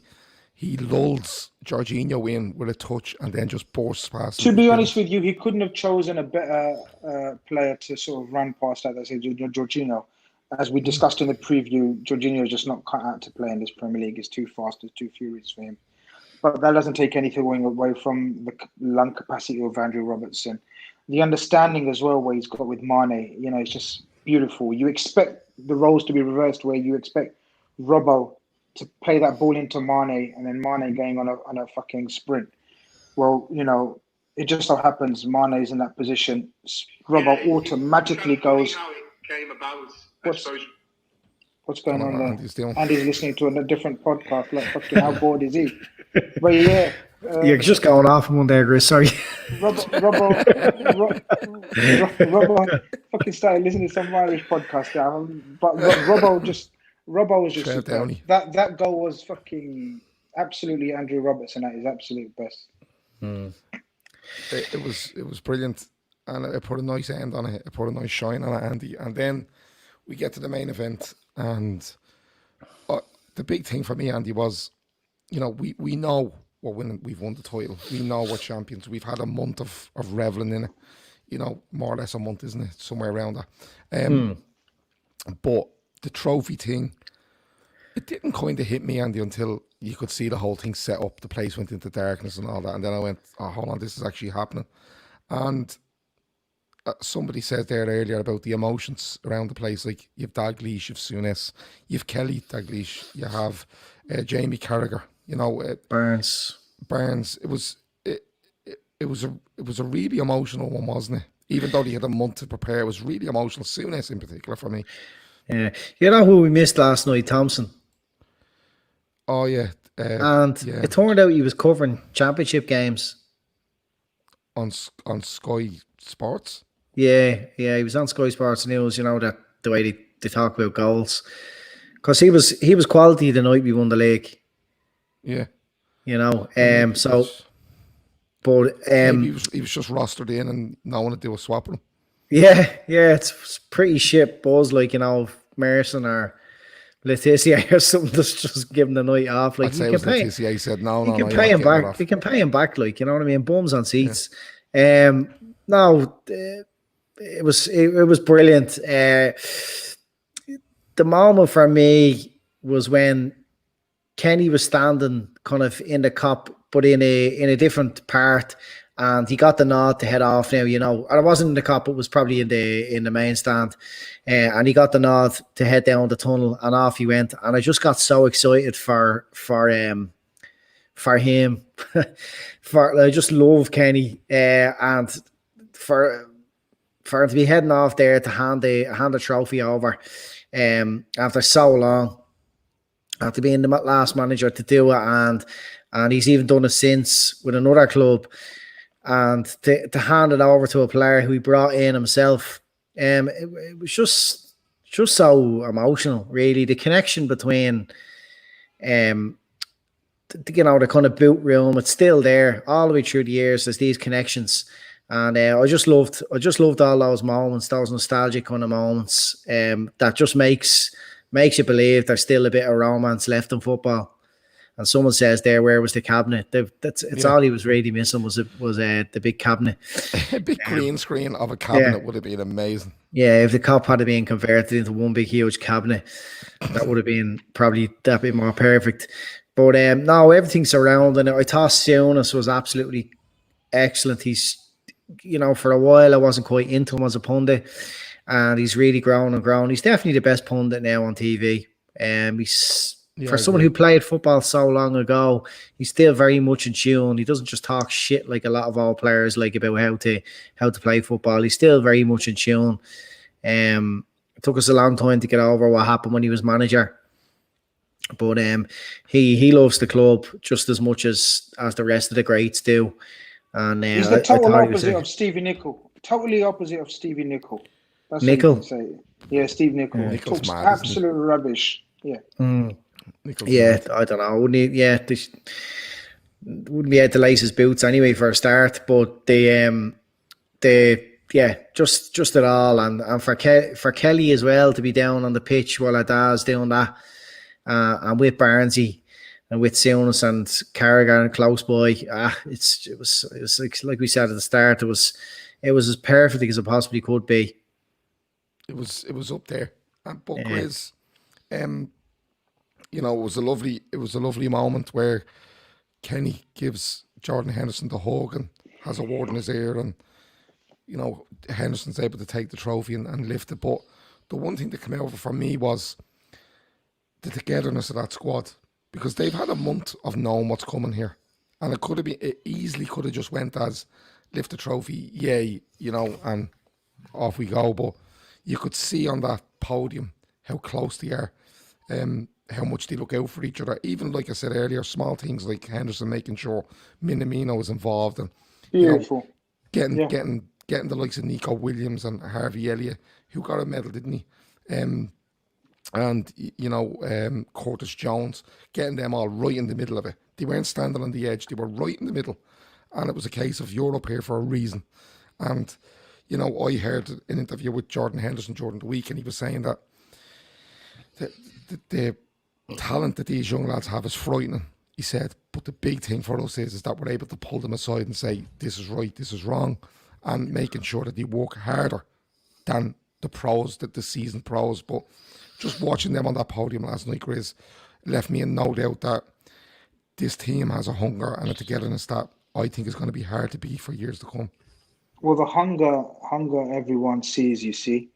he lulls Jorginho in with a touch, and then just bursts past. To be honest with you, he couldn't have chosen a better player to sort of run past that. That's Jorginho. As we discussed in the preview, Jorginho is just not cut out to play in this Premier League. It's too fast. It's too furious for him. But that doesn't take anything away from the lung capacity of Andrew Robertson. The understanding as well where he's got with Mane, it's just beautiful. You expect the roles to be reversed where you expect Robbo to play that ball into Mane and then Mane going on a fucking sprint. Well, it just so happens Mane is in that position. Robbo automatically goes. How it came about, What's going on there? Andy's listening to a different podcast. Like, fucking, how bored is he? But yeah. You're just going off one there, Chris. Sorry. Robbo fucking started listening to some Irish podcast now. But Robbo was just super. That goal was fucking absolutely Andrew Robertson at his absolute best. It was brilliant, and it put a nice end on it. It put a nice shine on it, Andy. And then we get to the main event, and the big thing for me, Andy, was, we know we've won the title. We know we're champions. We've had a month of reveling in it, more or less a month, isn't it? Somewhere around that. But the trophy thing, it didn't kind of hit me, Andy, until you could see the whole thing set up. The place went into darkness and all that. And then I went, oh, hold on, this is actually happening. And somebody said there earlier about the emotions around the place. Like, you've Dalglish, you've Souness, you've Kelly Dalglish, you have Jamie Carragher, Barnes. It was a really emotional one, wasn't it? Even though he had a month to prepare, it was really emotional. Souness in particular for me. Yeah, you know who we missed last night? Thompson. Oh yeah, it turned out he was covering championship games on Sky Sports. Yeah, he was on Sky Sports News. That the way they talk about goals, because he was quality the night we won the league. Yeah, so But Maybe he was just rostered in and no one to do a swap with him. yeah, it's pretty shit buzz, like, you know, Merson or Letitia or something that's just giving the night off. Like, I'd say it was Letitia. He said, no, you can you're pay not him getting it back. off. You can pay him back, like, you know what I mean? Bums on seats. No, it was brilliant. The moment for me was when Kenny was standing kind of in the cop, but in a different part, and he got the nod to head off. Now, you know, and it wasn't in the cop; it was probably in the main stand, and he got the nod to head down the tunnel, and off he went. And I just got so excited for him. I just love Kenny, and for him to be heading off there to hand the trophy over, after so long, after being the last manager to do it, and he's even done it since with another club, and to hand it over to a player who he brought in himself, it was just so emotional, really. The connection between, you know, the kind of boot room, it's still there all the way through the years. There's these connections, and I just loved all those moments, those nostalgic kind of moments, that just makes you believe there's still a bit of romance left in football. And someone says there, where was the cabinet? It's all he was really missing was the big cabinet. A big green screen of a cabinet would have been amazing. Yeah, if the cop had been converted into one big huge cabinet, that would have been probably that bit more perfect. But no, everything surrounding it. I thought Souness was absolutely excellent. He's, you know, for a while I wasn't quite into him as a pundit, and he's really grown and grown. He's definitely the best pundit now on TV. For someone who played football so long ago, he's still very much in tune. He doesn't just talk shit like a lot of old players like about how to play football. He's still very much in tune. It took us a long time to get over what happened when he was manager. But he loves the club just as much as the rest of the greats do. And he's the total opposite of Stevie Nicol. Totally opposite of Stevie Nicol. That's Nicol. What you can say. Yeah, Steve Nicol. Yeah. He talks mad, absolute rubbish. Yeah. Yeah, I don't know. Wouldn't he? Yeah, wouldn't be able to lace his boots anyway for a start. But just it all, and for Kelly as well to be down on the pitch while Adaz doing that, and with Barnesy and with Souness and Carragher and close by. It was like we said at the start. It was as perfect as it possibly could be. It was up there, and but Grizz, you know, it was a lovely moment where Kenny gives Jordan Henderson the hug and has a word in his ear, and you know, Henderson's able to take the trophy and lift it. But the one thing that came over for me was the togetherness of that squad, because they've had a month of knowing what's coming here, and it easily could have just went as lift the trophy, yay, you know, and off we go. But you could see on that podium how close they are, how much they look out for each other. Even like I said earlier, small things like Henderson making sure Minamino was involved, and beautiful, getting the likes of Nico Williams and Harvey Elliott, who got a medal, didn't he? And you know, Curtis Jones, getting them all right in the middle of it. They weren't standing on the edge; they were right in the middle, and it was a case of you're up here for a reason. And you know, I heard an interview with Jordan Henderson during the week, and he was saying that the talent that these young lads have is frightening. He said, but the big thing for us is that we're able to pull them aside and say, this is right, this is wrong, and making sure that they work harder than the pros, the seasoned pros. But just watching them on that podium last night, Grizz, left me in no doubt that this team has a hunger and a togetherness that I think is going to be hard to beat for years to come. Well, the hunger everyone sees, you see.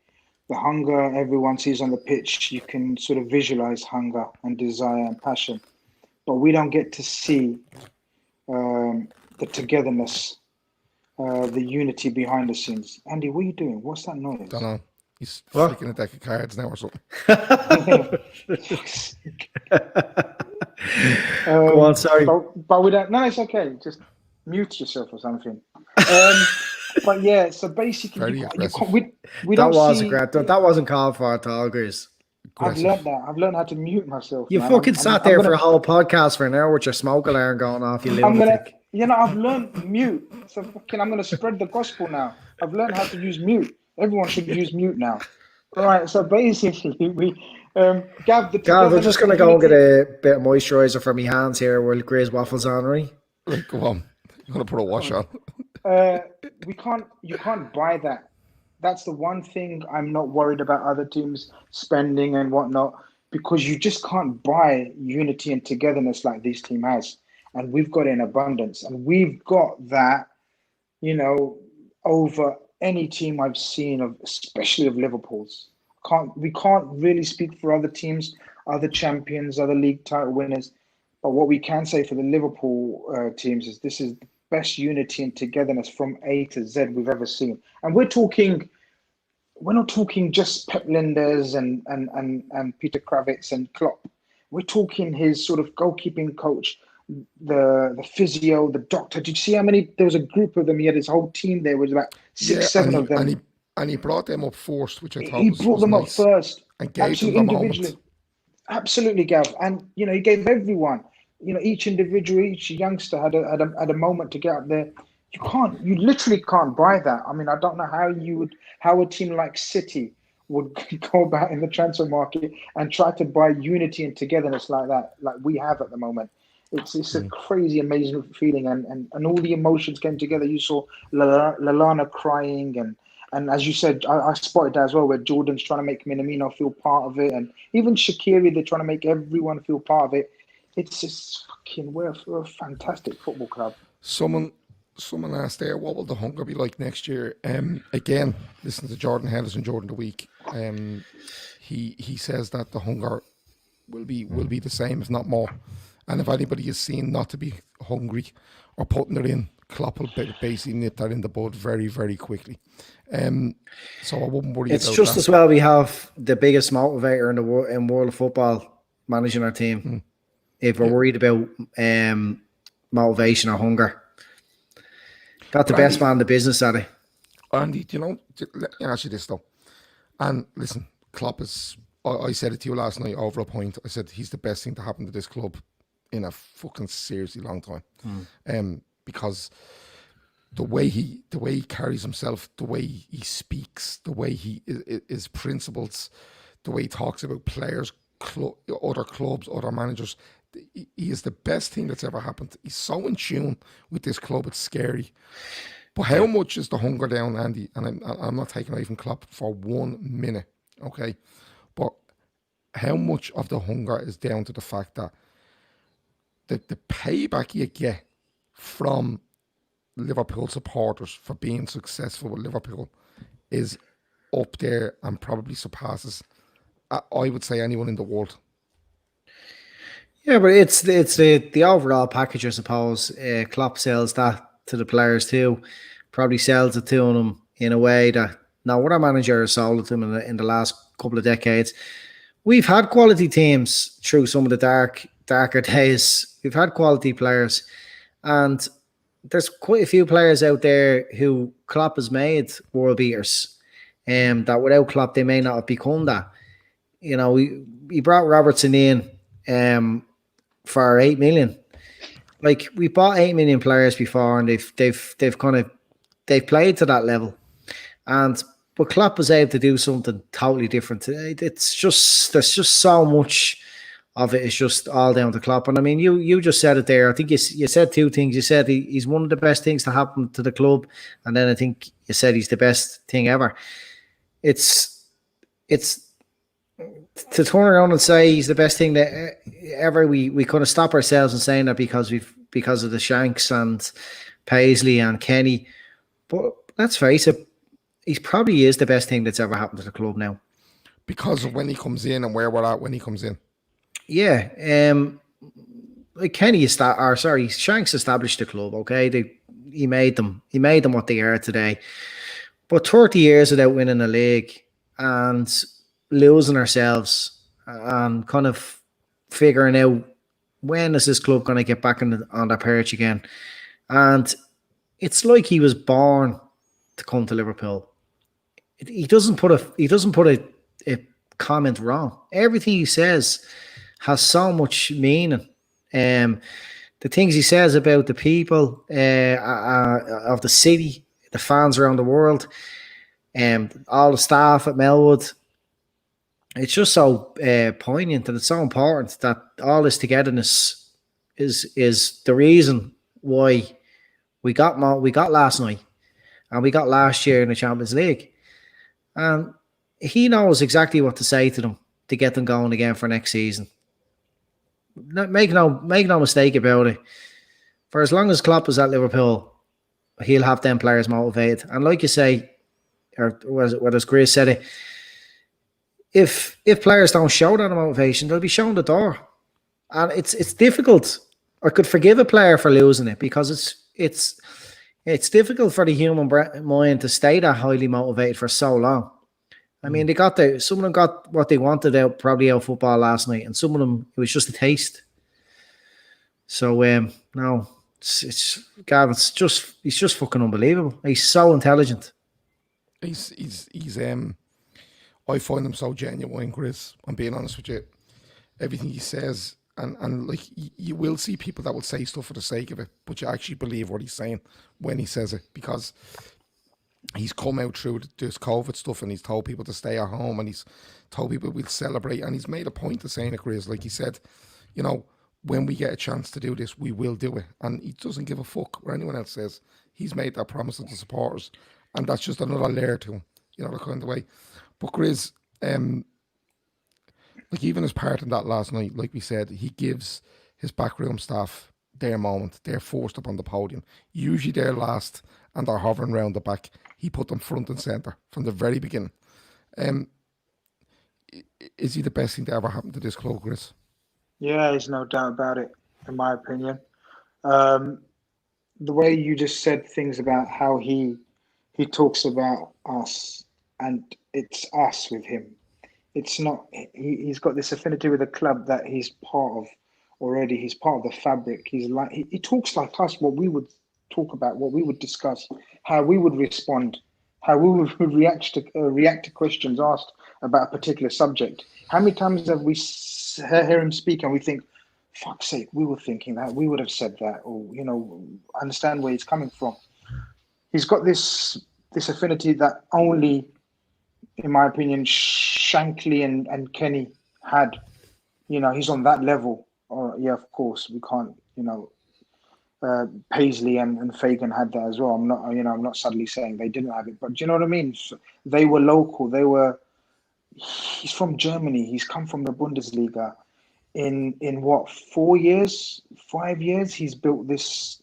The hunger everyone sees on the pitch, you can sort of visualize hunger and desire and passion. But we don't get to see the togetherness, the unity behind the scenes. Andy, what are you doing? What's that noise? Don't know. He's flicking a deck of cards now or something. Go on, sorry. But we don't. No, it's okay. Just mute yourself or something. But yeah, so basically, we don't see. That wasn't called for at all, Grizz. I've learned that. I've learned how to mute myself. You fucking sat there for a whole podcast for an hour with your smoke alarm going off, you lunatic. I've learned mute. So fucking, I'm gonna spread the gospel now. I've learned how to use mute. Everyone should use mute now. All right. So basically, Gav, the Gav, we're just togetherness, going the to go and get unity. a bit of moisturiser for my hands here while Gray's waffles on, right? Right, go on. I'm gonna put a wash on. We can't. You can't buy that. That's the one thing I'm not worried about other teams spending and whatnot, because you just can't buy unity and togetherness like this team has, and we've got it in abundance, and we've got that, you know, over any team I've seen of, especially of Liverpool's. We can't really speak for other teams, other champions, other league title winners, but what we can say for the Liverpool teams is this is the best unity and togetherness from A to Z we've ever seen, and we're not talking just Pep Linders and Peter Kravitz and Klopp. We're talking his sort of goalkeeping coach, the physio, the doctor. Did you see how many? There was a group of them. He had his whole team there. Was about Yeah, seven of them. And he brought them up first, which I thought He was brought them nice, up first, and gave them absolutely the individually. moment. Absolutely, Gav. And he gave everyone. Each individual, each youngster had a moment to get up there. You literally can't buy that. I mean, I don't know how a team like City would go about in the transfer market and try to buy unity and togetherness like that, like we have at the moment. It's a crazy, amazing feeling, and all the emotions came together. You saw Lallana crying, and as you said, I spotted that as well, where Jordan's trying to make Minamino feel part of it, and even Shaqiri, they're trying to make everyone feel part of it. It's just fucking, we're a fantastic football club. Someone asked there, what will the hunger be like next year? Again, listen to Jordan Henderson, Jordan the Week. He says that the hunger will be the same, if not more. And if anybody is seen not to be hungry or putting it in, Klopp will basically nip that in the bud very, very quickly. So I wouldn't worry about that. It's just as well we have the biggest motivator in world of football managing our team. If we're worried about motivation or hunger, got the best man in the business at it. Andy, let me ask you this though. And listen, Klopp is, I said it to you last night over a point. I said he's the best thing to happen to this club in a fucking seriously long time. Because the way he carries himself, the way he speaks, the way his principles, the way he talks about players, other clubs, other managers, he is the best thing that's ever happened. He's so in tune with this club, it's scary. But how much is the hunger down, Andy? And I'm not taking away from Klopp for 1 minute, okay? But how much of the hunger is down to the fact that the payback you get from Liverpool supporters for being successful with Liverpool is up there and probably surpasses, I would say, anyone in the world. Yeah, but it's the overall package, I suppose. Klopp sells that to the players too. Probably sells it to them in a way that no other manager has sold it to them in the last couple of decades. We've had quality teams through some of the darker days. We've had quality players, and there's quite a few players out there who Klopp has made world beaters. That without Klopp they may not have become that. We brought Robertson in for 8 million. Like, we bought 8 million players before, and they've played to that level. But Klopp was able to do something totally different today. There's just so much of it. It's just all down to Klopp. And I mean, you just said it there. I think you said two things. You said he's one of the best things to happen to the club, and then I think you said he's the best thing ever. It's to turn around and say he's the best thing that ever. We couldn't stop ourselves in saying that because of the Shanks and Paisley and Kenny. But let's face it, he probably is the best thing that's ever happened to the club now. Because of when he comes in and where we're at when he comes in. Yeah. Like Shanks established the club, okay? He made them what they are today. But 30 years without winning a league and losing ourselves and kind of figuring out when is this club going to get back on their perch again. And it's like he was born to come to Liverpool. He doesn't put a comment wrong. Everything he says has so much meaning. The the things he says about the people of the city, the fans around the world, all the staff at Melwood. It's just so poignant, and it's so important that all this togetherness is the reason why we got last night, and we got last year in the Champions League. And he knows exactly what to say to them to get them going again for next season. Make no mistake about it. For as long as Klopp is at Liverpool, he'll have them players motivated. And like you say, or as Chris said it, if players don't show that motivation, they'll be shown the door. And it's difficult. I could forgive a player for losing it, because it's difficult for the human mind to stay that highly motivated for so long. I mean, some of them got what they wanted out football last night, and some of them, it was just a taste. So no, it's Gavin's he's just fucking unbelievable. He's so intelligent. He's I find him so genuine, Chris. I'm being honest with you. Everything he says, and like, you will see people that will say stuff for the sake of it, but you actually believe what he's saying when he says it, because he's come out through this COVID stuff, and he's told people to stay at home, and he's told people we'll celebrate, and he's made a point of saying it, Chris. Like he said, you know, when we get a chance to do this, we will do it. And he doesn't give a fuck what anyone else says. He's made that promise to the supporters, and that's just another layer to him, you know, the kind of way. But Chris, like, even as part of that last night, like we said, he gives his backroom staff their moment. They're forced up on the podium. Usually they're last and they're hovering around the back. He put them front and centre from the very beginning. Is he the best thing to ever happen to this club, Chris? Yeah, there's no doubt about it, in my opinion. The way you just said things about how he talks about us, and it's us with him. It's not, he's got this affinity with the club that he's part of already. He's part of the fabric. He's like, he talks like us, what we would talk about, what we would discuss, how we would respond, how we would react to questions asked about a particular subject. How many times have we hear him speak and we think, fuck's sake, we were thinking that, we would have said that, or, you know, understand where he's coming from. He's got this affinity that only, in my opinion, Shankly and Kenny had. You know, he's on that level. Yeah, of course, we can't, you know, Paisley and Fagan had that as well. I'm not suddenly saying they didn't have it, but do you know what I mean? They were local. He's from Germany. He's come from the Bundesliga. In what, 4 years, 5 years, he's built this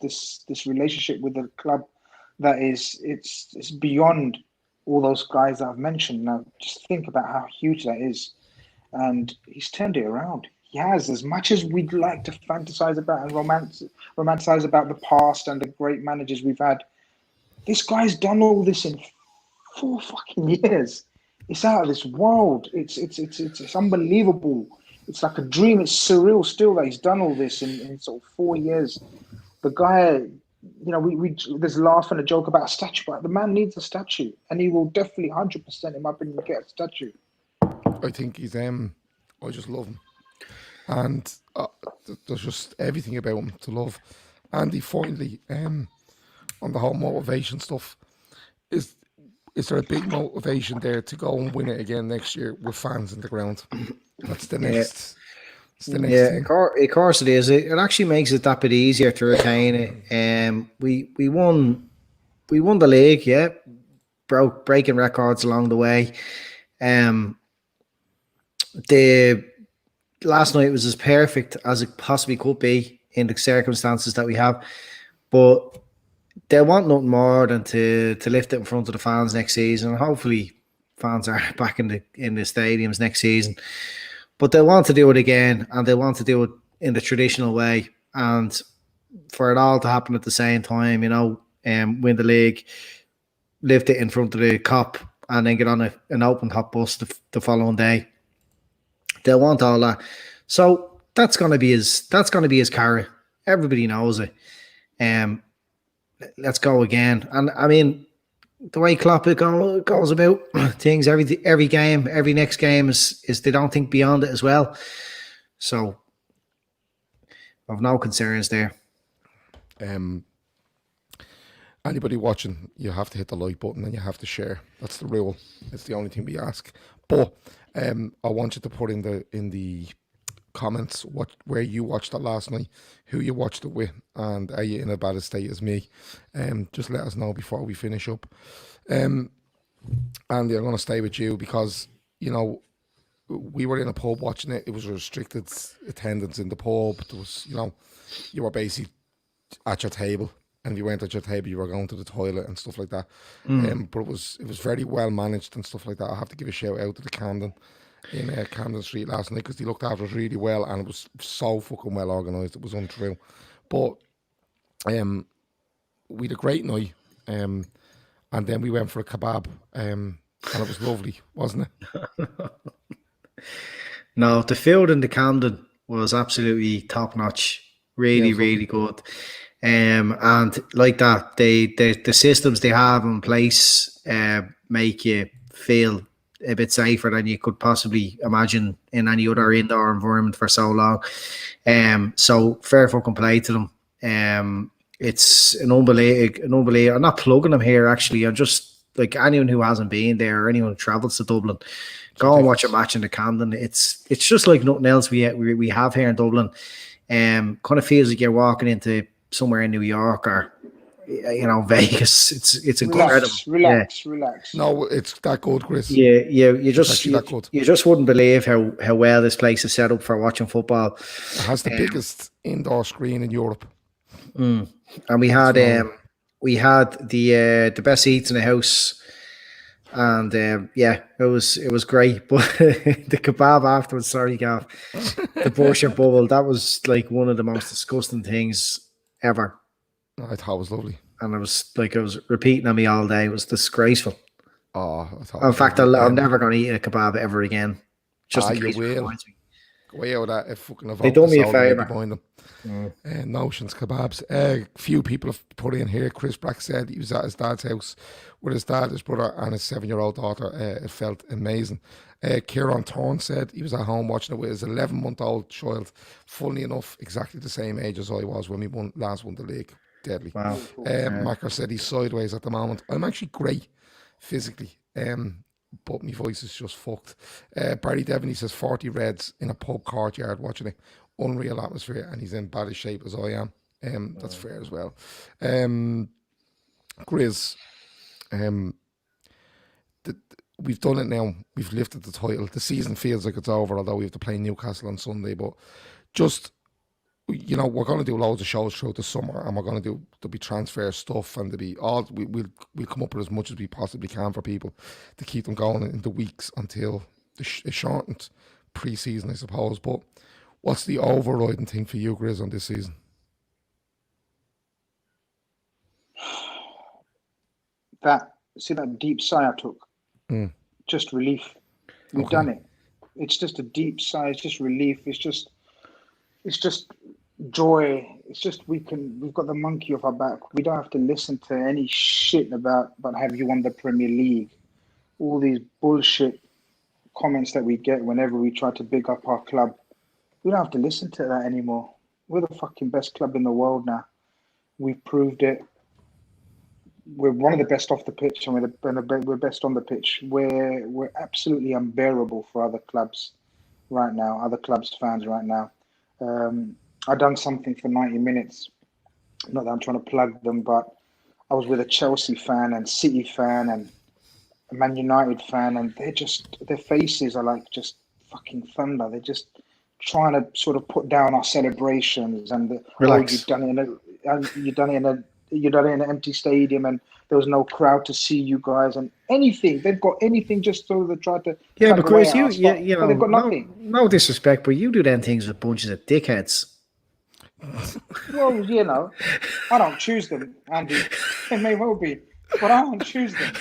relationship with the club that it's beyond all those guys that I've mentioned. Now, just think about how huge that is, and he's turned it around. He has, as much as we'd like to fantasize about and romanticize about the past and the great managers we've had. This guy's done all this in 4 fucking years. It's out of this world. It's unbelievable. It's like a dream. It's surreal still that he's done all this in sort of 4 years. The guy, you know, we there's a laugh and a joke about a statue, but the man needs a statue, and he will definitely 100%, in my opinion, get a statue. I think he's I just love him, and there's just everything about him to love. And he finally, on the whole motivation stuff, is there a big motivation there to go and win it again next year with fans in the ground? That's the next. Yeah, thing. Of course it is. It actually makes it that bit easier to retain it. We won the league, yeah, breaking records along the way. The last night was as perfect as it possibly could be in the circumstances that we have, but they want nothing more than to lift it in front of the fans next season. Hopefully, fans are back in the stadiums next season. But they want to do it again, and they want to do it in the traditional way, and for it all to happen at the same time, you know, win the league, lift it in front of the Kop, and then get on an open top bus the following day. They want all that, so that's gonna be his carrot. Everybody knows it. Let's go again, and I mean, the way Klopp goes about things, every game, every next game is they don't think beyond it as well. So I've no concerns there. Anybody watching, you have to hit the like button and you have to share. That's the rule. It's the only thing we ask. But I want you to put in the comments where you watched it last night, who you watched it with, and are you in a bad state as me? Just let us know before we finish up. Andy, I'm going to stay with you because, you know, we were in a pub watching it. It was restricted attendance in the pub. There was, you know, you were basically at your table, and if you weren't at your table, you were going to the toilet and stuff like that. But it was very well managed and stuff like that. I have to give a shout out to the Camden in Camden Street last night because they looked after us really well, and it was so fucking well organised. It was untrue. But we had a great night, and then we went for a kebab, and it was lovely, wasn't it? No, the food in the Camden was absolutely top notch. Really good. And like that, the systems they have in place make you feel a bit safer than you could possibly imagine in any other indoor environment for so long. So fair fucking play to them. It's an unbelievable. I'm not plugging them here actually. I'm just like anyone who hasn't been there or anyone who travels to Dublin, go and watch a match in the Camden. It's just like nothing else we have here in Dublin. Kind of feels like you're walking into somewhere in New York or, you know, Vegas. It's incredible. Relax. No, it's that good, Chris. Yeah. You just wouldn't believe how well this place is set up for watching football. It has the biggest indoor screen in Europe. And we had the best seats in the house. And it was great. But the kebab afterwards, sorry, Gav, the portion bubble, that was like one of the most disgusting things ever. I thought it was lovely. And I was repeating on me all day. It was disgraceful. Oh, in fact, I'm never going to eat a kebab ever again. Just you will. Go out that fucking they done me a favour. Behind them. Notions kebabs. A few people have put in here. Chris Brack said he was at his dad's house with his dad, his brother, and his 7-year-old daughter. It felt amazing. Kieran Thorne said he was at home watching it with his 11-month-old child. Funnily enough, exactly the same age as I was when we last won the league. Deadly. Wow. Macker said he's sideways at the moment. I'm actually great physically, but my voice is just fucked. Barry Devon, he says 40 Reds in a pub courtyard watching it. Unreal atmosphere, and he's in bad shape as I am. That's fair as well. Grizz, we've done it now. We've lifted the title. The season feels like it's over, although we have to play Newcastle on Sunday. But just, you know, we're going to do loads of shows throughout the summer, and there'll be transfer stuff, and we'll come up with as much as we possibly can for people to keep them going in the weeks until the shortened pre-season, I suppose. But what's the overriding thing for you, Grizz, on this season? That deep sigh I took, just relief. We've done it. It's just a deep sigh. It's just relief. It's just joy. It's just we've got the monkey off our back. We don't have to listen to any shit about have you won the Premier League. All these bullshit comments that we get whenever we try to big up our club. We don't have to listen to that anymore. We're the fucking best club in the world now. We've proved it. We're one of the best off the pitch, and we're best on the pitch. We're absolutely unbearable for other clubs right now, other clubs' fans right now. I done something for 90 minutes. Not that I'm trying to plug them, but I was with a Chelsea fan and City fan and a Man United fan, and their faces are like just fucking thunder. They're just trying to sort of put down our celebrations and you've done it in an empty stadium and there was no crowd to see you guys and anything. They've got anything just so they try to because you know, they've got nothing. No disrespect, but you do them things with bunches of dickheads. Well, you know, I don't choose them, Andy. It may well be, but I don't choose them.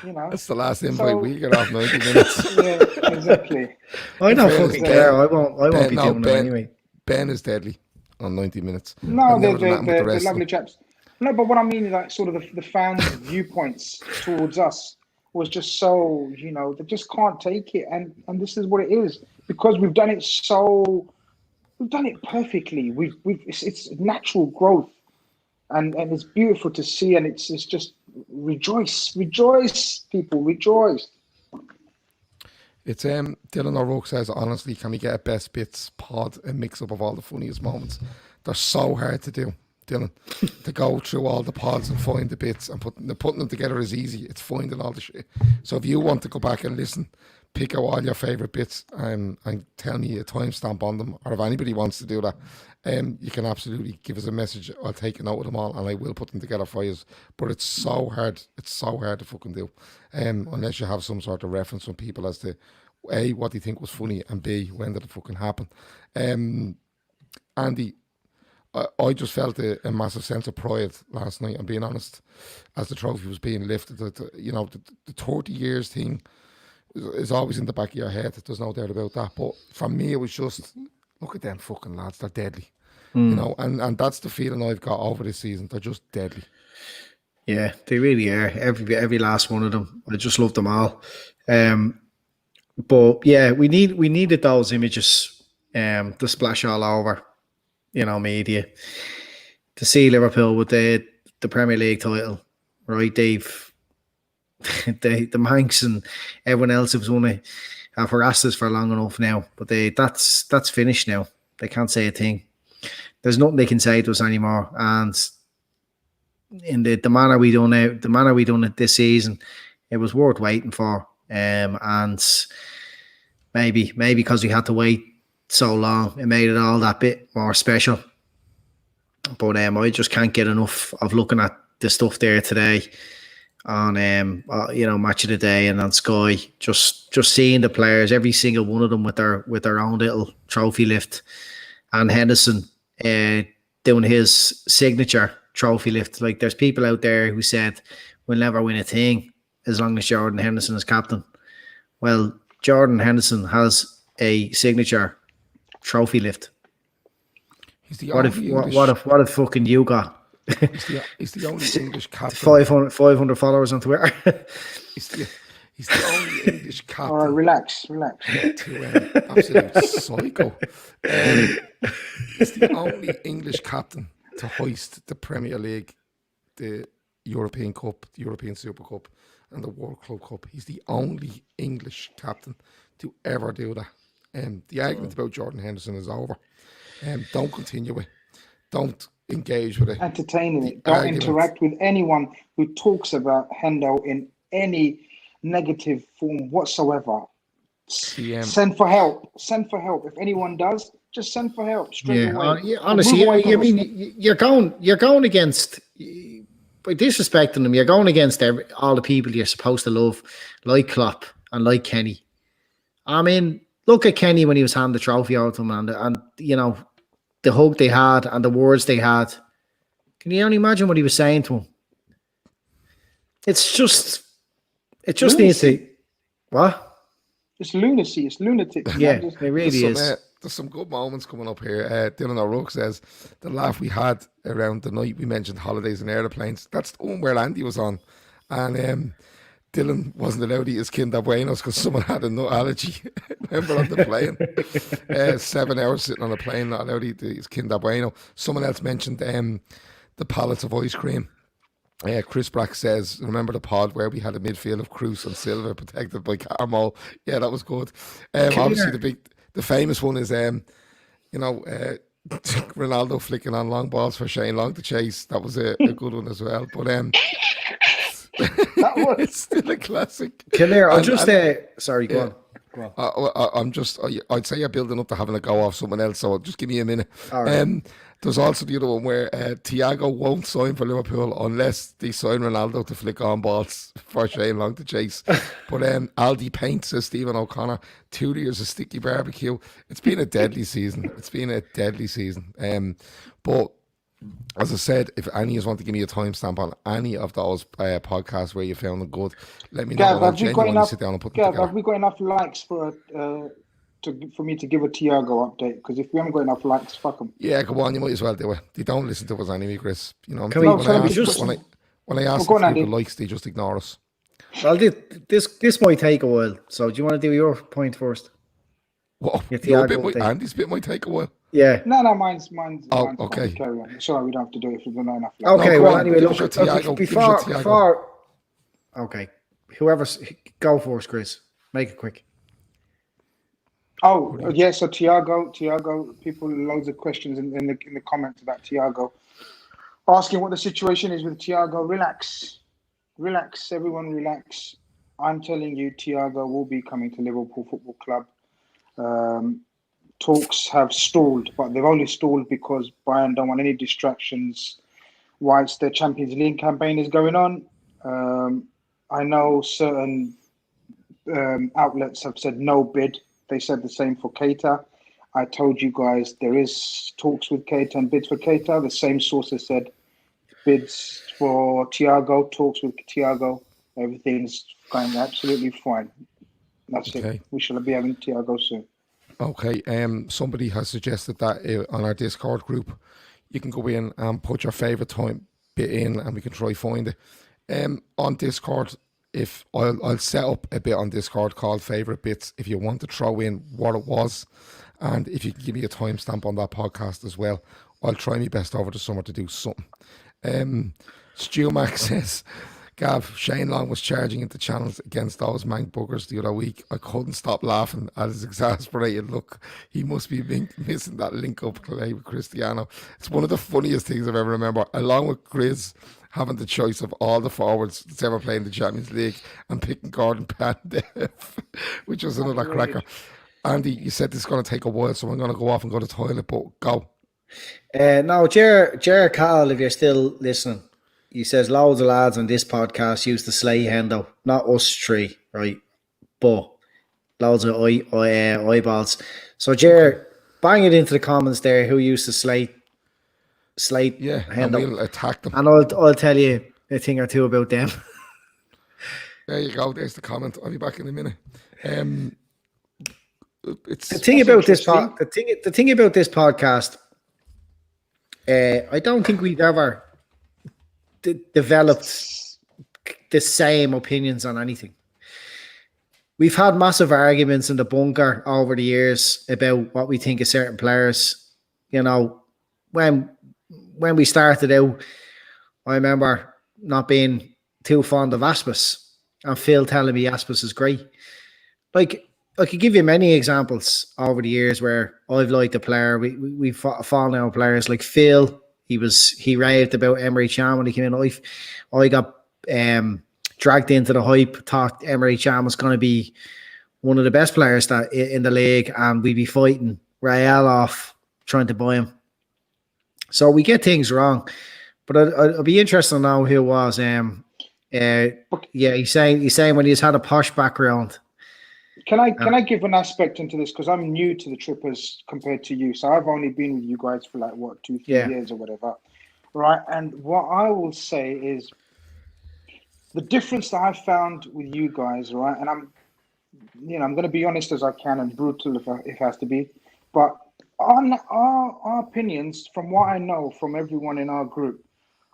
You know, that's the last invite we get off 90 minutes. Yeah, exactly. I don't fucking care. I won't be doing it anyway. Ben is deadly on 90 minutes. No, they're lovely chaps. No, but what I mean is like sort of the fans' viewpoints towards us was just so, you know, they just can't take it, and this is what it is because we've done it so. We've done it perfectly. It's natural growth. and it's beautiful to see, and it's just rejoice, people, rejoice. It's Dylan O'Rourke says, honestly, can we get a best bits pod, a mix up of all the funniest moments? They're so hard to do, Dylan. To go through all the pods and find the bits and putting them together is easy. It's finding all the shit. So if you want to go back and listen, pick out all your favourite bits and tell me a timestamp on them, or if anybody wants to do that, you can absolutely give us a message. I'll take a note of them all and I will put them together for you. But it's so hard. It's so hard to fucking do. Unless you have some sort of reference from people as to A, what they think was funny, and B, when did it fucking happen. Andy, I just felt a massive sense of pride last night, I'm being honest, as the trophy was being lifted. The 30 years thing is always in the back of your head. There's no doubt about that. But for me, it was just, look at them fucking lads. They're deadly. You know, and that's the feeling I've got over this season. They're just deadly. Yeah, they really are. Every last one of them. I just love them all. But yeah, we needed those images to splash all over, media. To see Liverpool with the Premier League title, right? The Manx and everyone else who's won it have harassed us for long enough now. But that's finished now. They can't say a thing. There's nothing they can say to us anymore. And in the manner we done it this season, it was worth waiting for. And maybe because we had to wait so long, it made it all that bit more special. But I just can't get enough of looking at the stuff there today on Match of the Day and on Sky. Just seeing the players, every single one of them with their own little trophy lift, and Henderson doing his signature trophy lift. Like, there's people out there who said we'll never win a thing as long as Jordan Henderson is captain. Well, Jordan Henderson has a signature trophy lift. He's the what if fucking you got? He's the only English captain. 500 followers on Twitter. He's the only English captain. All right, relax. Absolute psycho. He's the only English captain to hoist the Premier League, the European Cup, the European Super Cup, and the World Club Cup. He's the only English captain to ever do that. The argument about Jordan Henderson is over. Don't continue it. Don't engage with it. Entertaining it. Don't interact with anyone who talks about HENDO in any negative form whatsoever. Send for help. If anyone does, just send for help straight away. Honestly, you're going against, by disrespecting them, you're going against all the people you're supposed to love, like Klopp and like Kenny. I mean, look at Kenny when he was handing the trophy out to him, and the hug they had and the words they had. Can you only imagine what he was saying to him? It just lunacy. Needs to. What? It's lunacy. It's lunatic. Yeah, it really is. There's some good moments coming up here. Dylan O'Rourke says, the laugh we had around the night we mentioned holidays and aeroplanes. That's the one where Andy was on. And Dylan wasn't allowed to eat his Kinder Buenos because someone had a nut allergy. Remember, on the plane? 7 hours sitting on a plane, not allowed to eat his Kinder Bueno. Someone else mentioned the pallets of ice cream. Chris Brack says, remember the pod where we had a midfield of Cruz and Silva protected by Carmel? Yeah, that was good. Obviously, the famous one is, Ronaldo flicking on long balls for Shane Long to chase. That was a good one as well. But it's still a classic. Come here, sorry, go on. I'd say you're building up to having a go off someone else, so just give me a minute. All right. There's also the other one where Thiago won't sign for Liverpool unless they sign Ronaldo to flick on balls for Shane Long to chase. But Aldi Paint says Stephen O'Connor, 2 years of sticky barbecue. It's been a deadly season. But as I said, if any of you want to give me a timestamp on any of those podcasts where you found them good, let me know. Gav, have we got enough likes for me to give a Thiago update? Because if we haven't got enough likes, fuck them. Yeah, come on, you might as well do it. They don't listen to us anyway, Chris. When I ask people likes, they just ignore us. Well, this might take a while. So do you want to do your point first? What? Andy's bit might take a while. Yeah. No, mine's okay. fine. Carry on. Sorry, we don't have to do it if we don't know enough. Okay, go well, on. anyway, Give us look, your Thiago. before, okay, whoever's, go for us, Chris. Make it quick. Oh, yeah, so Thiago, people, loads of questions in the comments about Thiago. Asking what the situation is with Thiago. Relax, everyone relax. I'm telling you, Thiago will be coming to Liverpool Football Club. Talks have stalled, but they've only stalled because Bayern don't want any distractions whilst their Champions League campaign is going on. I know certain outlets have said no bid. They said the same for Keita. I told you guys there is talks with Keita and bids for Keita. The same sources said bids for Thiago, talks with Thiago. Everything's going absolutely fine. That's it. We shall be having Thiago soon. Okay. Somebody has suggested that on our Discord group, you can go in and put your favourite time bit in, and we can try find it. On Discord, if I'll set up a bit on Discord called favourite bits. If you want to throw in what it was, and if you can give me a timestamp on that podcast as well, I'll try my best over the summer to do something. Stu Max says, Gav, Shane Long was charging into channels against those mank buggers the other week. I couldn't stop laughing at his exasperated look. He must be missing that link up play with Cristiano. It's one of the funniest things I've ever remembered, along with Grizz having the choice of all the forwards that's ever played in the Champions League and picking Gordon Pandev, which was another cracker. Andy, you said this is going to take a while, so I'm going to go off and go to the toilet, but go. No, Jared Carl, if you're still listening, he says loads of lads on this podcast used to slay HENDO, not us three, right? But loads of eyeballs. So, Jared, bang it into the comments there who used to slay yeah, HENDO. And we'll attack them. And I'll tell you a thing or two about them. There you go. There's the comment. I'll be back in a minute. The thing about this podcast, I don't think we've ever developed the same opinions on anything. We've had massive arguments in the bunker over the years about what we think of certain players. You know, when we started out, I remember not being too fond of Aspas and Phil telling me Aspas is great. Like, I could give you many examples over the years where I've liked a player. We've fallen out with players like Phil. He raved about Emery Can when he came in. I got dragged into the hype, thought Emery Can was going to be one of the best players that in the league, and we'd be fighting Real off trying to buy him. So we get things wrong. But I'd be interested to know who it was. He's saying when he's had a posh background. Can I give an aspect into this, because I'm new to the Trippers compared to you, so I've only been with you guys for 2-3 years or whatever, right? And what I will say is the difference that I found with you guys, right? And I'm going to be honest as I can and brutal if it has to be, but our opinions, from what I know from everyone in our group,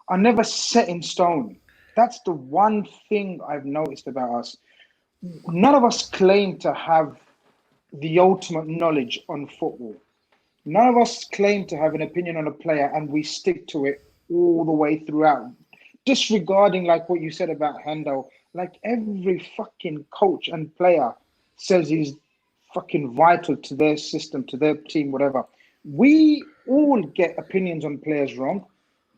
are never set in stone. That's the one thing I've noticed about us. None of us claim to have the ultimate knowledge on football. None of us claim to have an opinion on a player and we stick to it all the way throughout. Disregarding what you said about HENDO, every fucking coach and player says he's fucking vital to their system, to their team, whatever. We all get opinions on players wrong.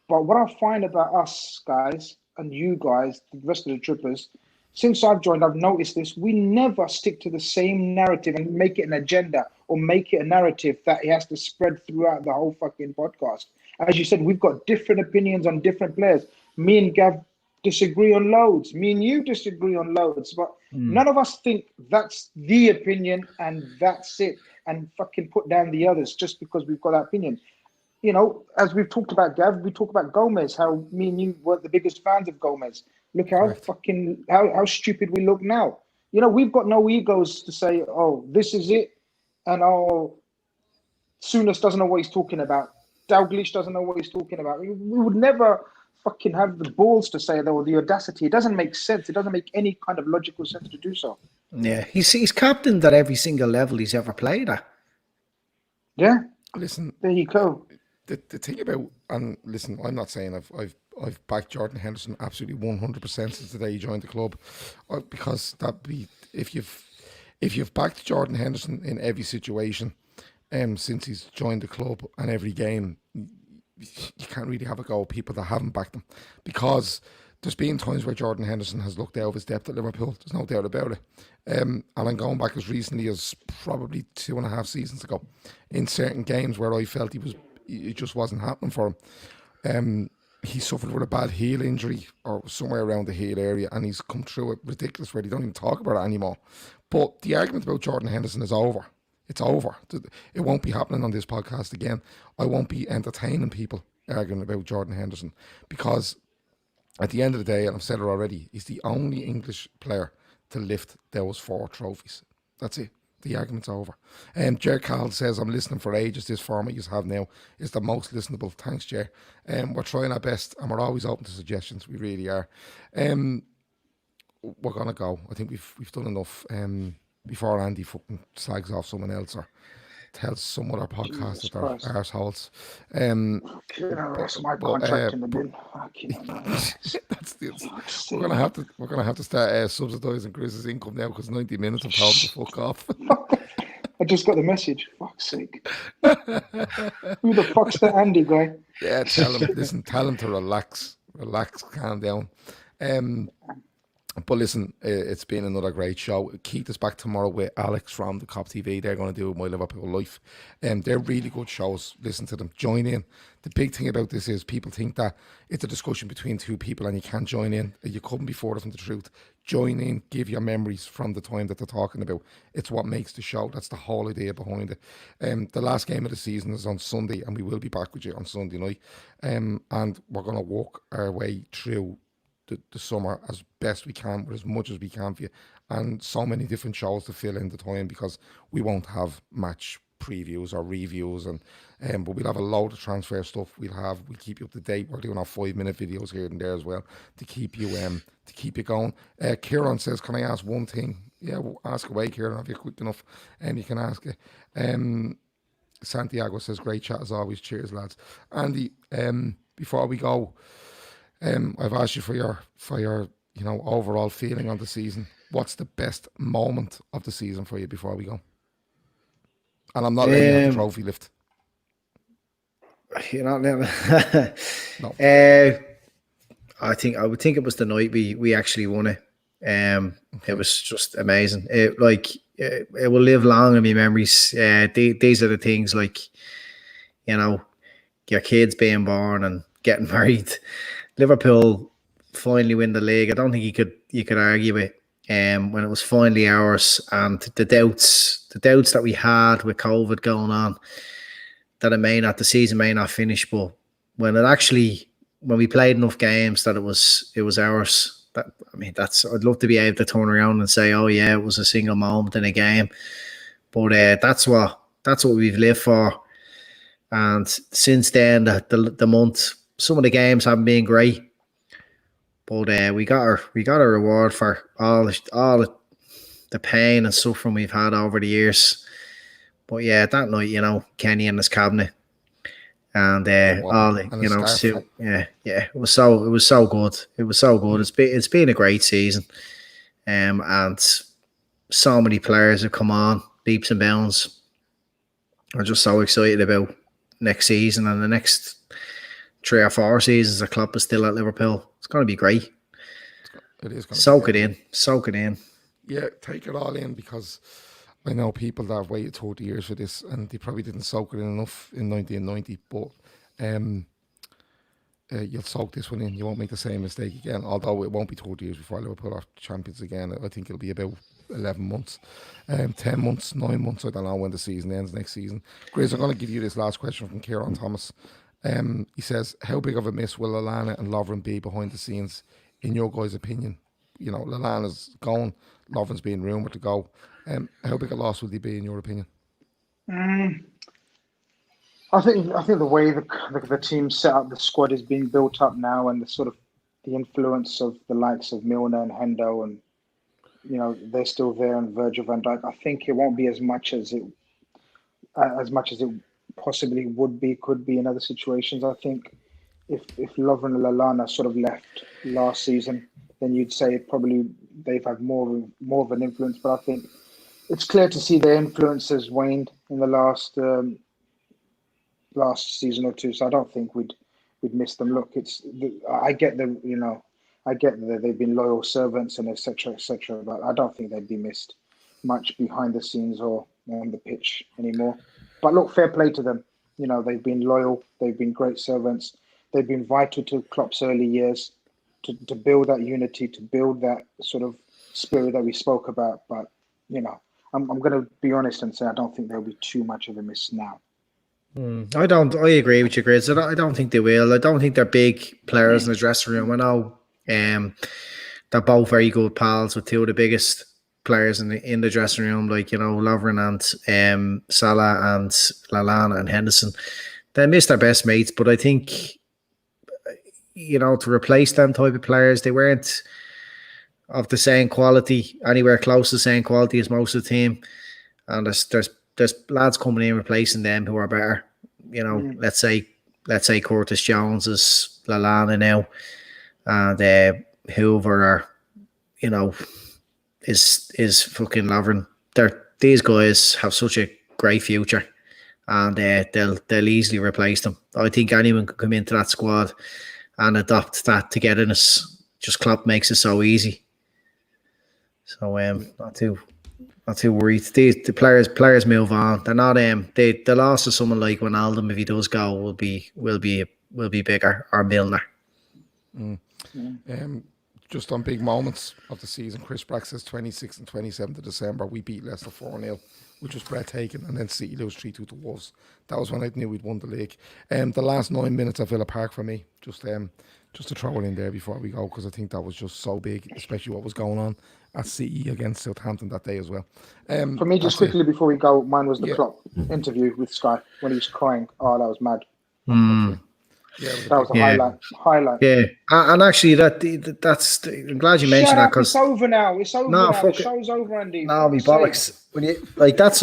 But what I find about us guys and you guys, the rest of the Trippers, since I've joined, I've noticed this. We never stick to the same narrative and make it an agenda or make it a narrative that it has to spread throughout the whole fucking podcast. As you said, we've got different opinions on different players. Me and Gav disagree on loads. Me and you disagree on loads. But none of us think that's the opinion and that's it, and fucking put down the others just because we've got that opinion. You know, as we've talked about, Gav, we talk about Gomez, how me and you weren't the biggest fans of Gomez. Look how how stupid we look now. You know, we've got no egos to say, oh, this is it. And Souness doesn't know what he's talking about. Dalglish doesn't know what he's talking about. We would never fucking have the balls to say that, or the audacity. It doesn't make sense. It doesn't make any kind of logical sense to do so. Yeah, he's captained at every single level he's ever played at. Yeah. Listen, There you go. the thing about, and listen, I'm not saying I've backed Jordan Henderson absolutely 100% since the day he joined the club, because that be if you've backed Jordan Henderson in every situation, since he's joined the club and every game, you can't really have a go at people that haven't backed him, because there's been times where Jordan Henderson has looked out of his depth at Liverpool. There's no doubt about it. And I'm going back as recently as probably 2.5 seasons ago, in certain games where I felt it just wasn't happening for him. He suffered with a bad heel injury or somewhere around the heel area, and he's come through it ridiculous where they don't even talk about it anymore. But the argument about Jordan Henderson is over. It's over. It won't be happening on this podcast again. I won't be entertaining people arguing about Jordan Henderson, because at the end of the day, and I've said it already, he's the only English player to lift those 4 trophies. That's it. The argument's over. Jer Carl says, I'm listening for ages. This format you have now is the most listenable. Thanks, Jer. We're trying our best, and we're always open to suggestions. We really are. We're going to go. I think we've done enough before Andy fucking slags off someone else or tells some other podcast that they're arseholes. That's my contract in the bin. We're gonna have to start subsidising Chris's income now, because 90 minutes of told him to fuck off. I just got the message. Fuck's sake. Who the fuck's that Andy guy? Yeah, tell him to relax, calm down. But listen, it's been another great show. Keith is back tomorrow with Alex from the Cop TV. They're going to do My Liverpool Life. They're really good shows. Listen to them. Join in. The big thing about this is people think that it's a discussion between 2 people and you can't join in. You couldn't be further from the truth. Join in. Give your memories from the time that they're talking about. It's what makes the show. That's the whole idea behind it. The last game of the season is on Sunday, and we will be back with you on Sunday night. And we're going to walk our way through the summer as best we can, with as much as we can for you, and so many different shows to fill in the time, because we won't have match previews or reviews, and but we'll have a load of transfer stuff. We'll keep you up to date. We're doing our 5-minute videos here and there as well to keep you going. Kieran says, can I ask one thing? Yeah, well, ask away, Kieran, if you're quick enough, and you can ask it. Santiago says, great chat as always. Cheers, lads. Andy, before we go, I've asked you for your overall feeling on the season. What's the best moment of the season for you before we go? And I'm not letting you have the trophy lift. You're not letting No. I would think it was the night we actually won it. It was just amazing. It will live long in my memories. These are the things, like, your kids being born and getting married. Liverpool finally win the league. I don't think you could argue it. When it was finally ours, and the doubts that we had with COVID going on, that the season may not finish, but when we played enough games that it was ours. I'd love to be able to turn around and say, oh yeah, it was a single moment in a game, but that's what we've lived for. And since then, the month, some of the games haven't been great, but we got a reward for all the pain and suffering we've had over the years. But yeah, that night, Kenny and his cabinet, and all the, it was so good. It was so good. It's been a great season, and so many players have come on leaps and bounds. I'm just so excited about next season and the next 3 or 4 seasons. The Klopp is still at Liverpool. It's going to be great. It is going to soak it in. Yeah, take it all in, because I know people that have waited 30 years for this, and they probably didn't soak it in enough in 1990. But you'll soak this one in. You won't make the same mistake again. Although it won't be 30 years before Liverpool are champions again. I think it'll be about 11 months, 10 months, 9 months. I don't know when the season ends next season. Grace, I'm going to give you this last question from Kieran Thomas. He says, how big of a miss will Lallana and Lovren be behind the scenes, in your guys' opinion? Lallana's gone, Lovren's being rumoured to go. How big a loss will he be in your opinion? I think the way the team set up, the squad is being built up now, and the sort of the influence of the likes of Milner and Hendo, and they're still there, and Virgil van Dijk. I think it won't be as much as it possibly could be in other situations. I think if Lovren and Lallana sort of left last season, then you'd say probably they've had more of an influence. But I think it's clear to see their influence has waned in the last season or two. So I don't think we'd miss them. Look, I get that they've been loyal servants and etc. But I don't think they'd be missed much behind the scenes or on the pitch anymore. But look, fair play to them. They've been loyal. They've been great servants. They've been vital to Klopp's early years to build that unity, to build that sort of spirit that we spoke about. But, I'm going to be honest and say I don't think there'll be too much of a miss now. I agree with you, Grizz. I don't think they will. I don't think they're big players in the dressing room. I know they're both very good pals with two of the biggest players in the dressing room, like, Lovren and Salah and Lallana and Henderson. They miss their best mates, but I think, to replace them type of players, they weren't of the same quality, anywhere close to the same quality as most of the team. And there's lads coming in replacing them who are better. Let's say Curtis Jones is Lallana now, and Hoover is fucking Lovren. These guys have such a great future, and they'll easily replace them. I think anyone can come into that squad and adopt that togetherness. Just Klopp makes it so easy. So not too worried. The players move on. They're not the loss of someone like Wijnaldum, if he does go, will be bigger, or Milner. Just on big moments of the season, Chris Brack says 26th and 27th of December, we beat Leicester 4-0, which was breathtaking, and then City lose 3-2 to Wolves. That was when I knew we'd won the league. The last 9 minutes of Villa Park for me, just to throw it in there before we go, because I think that was just so big, especially what was going on at City against Southampton that day as well. For me, just quickly before we go, mine was the Klopp interview with Sky when he was crying. Oh, that was mad. Yeah, that was a highlight. Yeah, and actually, that's. I'm glad you mentioned that, because it's over now. It's over now. The show's over, Andy. No, me bollocks. When you that's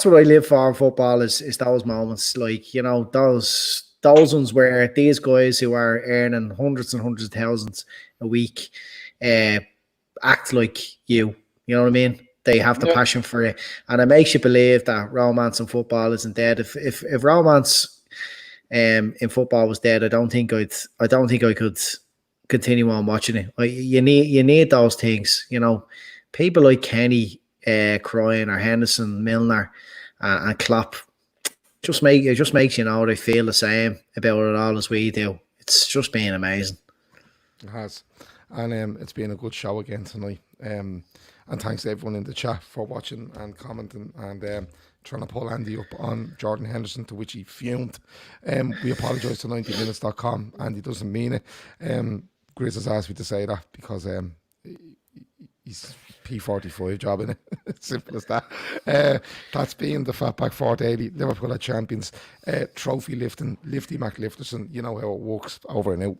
what I live for in football is those moments, like, those ones where these guys who are earning hundreds and hundreds of thousands a week act like you. You know what I mean? They have the passion for it, and it makes you believe that romance in football isn't dead. If romance in football was dead, I don't think I could continue on watching it. You need those things, People like Kenny crying, or Henderson, Milner, and Klopp. It just makes you know they feel the same about it all as we do. It's just been amazing. It has, and it's been a good show again tonight. And thanks to everyone in the chat for watching and commenting and trying to pull Andy up on Jordan Henderson, to which he fumed. We apologise to 90minutes.com. Andy doesn't mean it. Grizz has asked me to say that because he's P45 job in it. Simple as that. That's been the Fatback 4 Daily. Liverpool are champions. Trophy lifting, Lifty McLifterson. You know how it works. Over and out.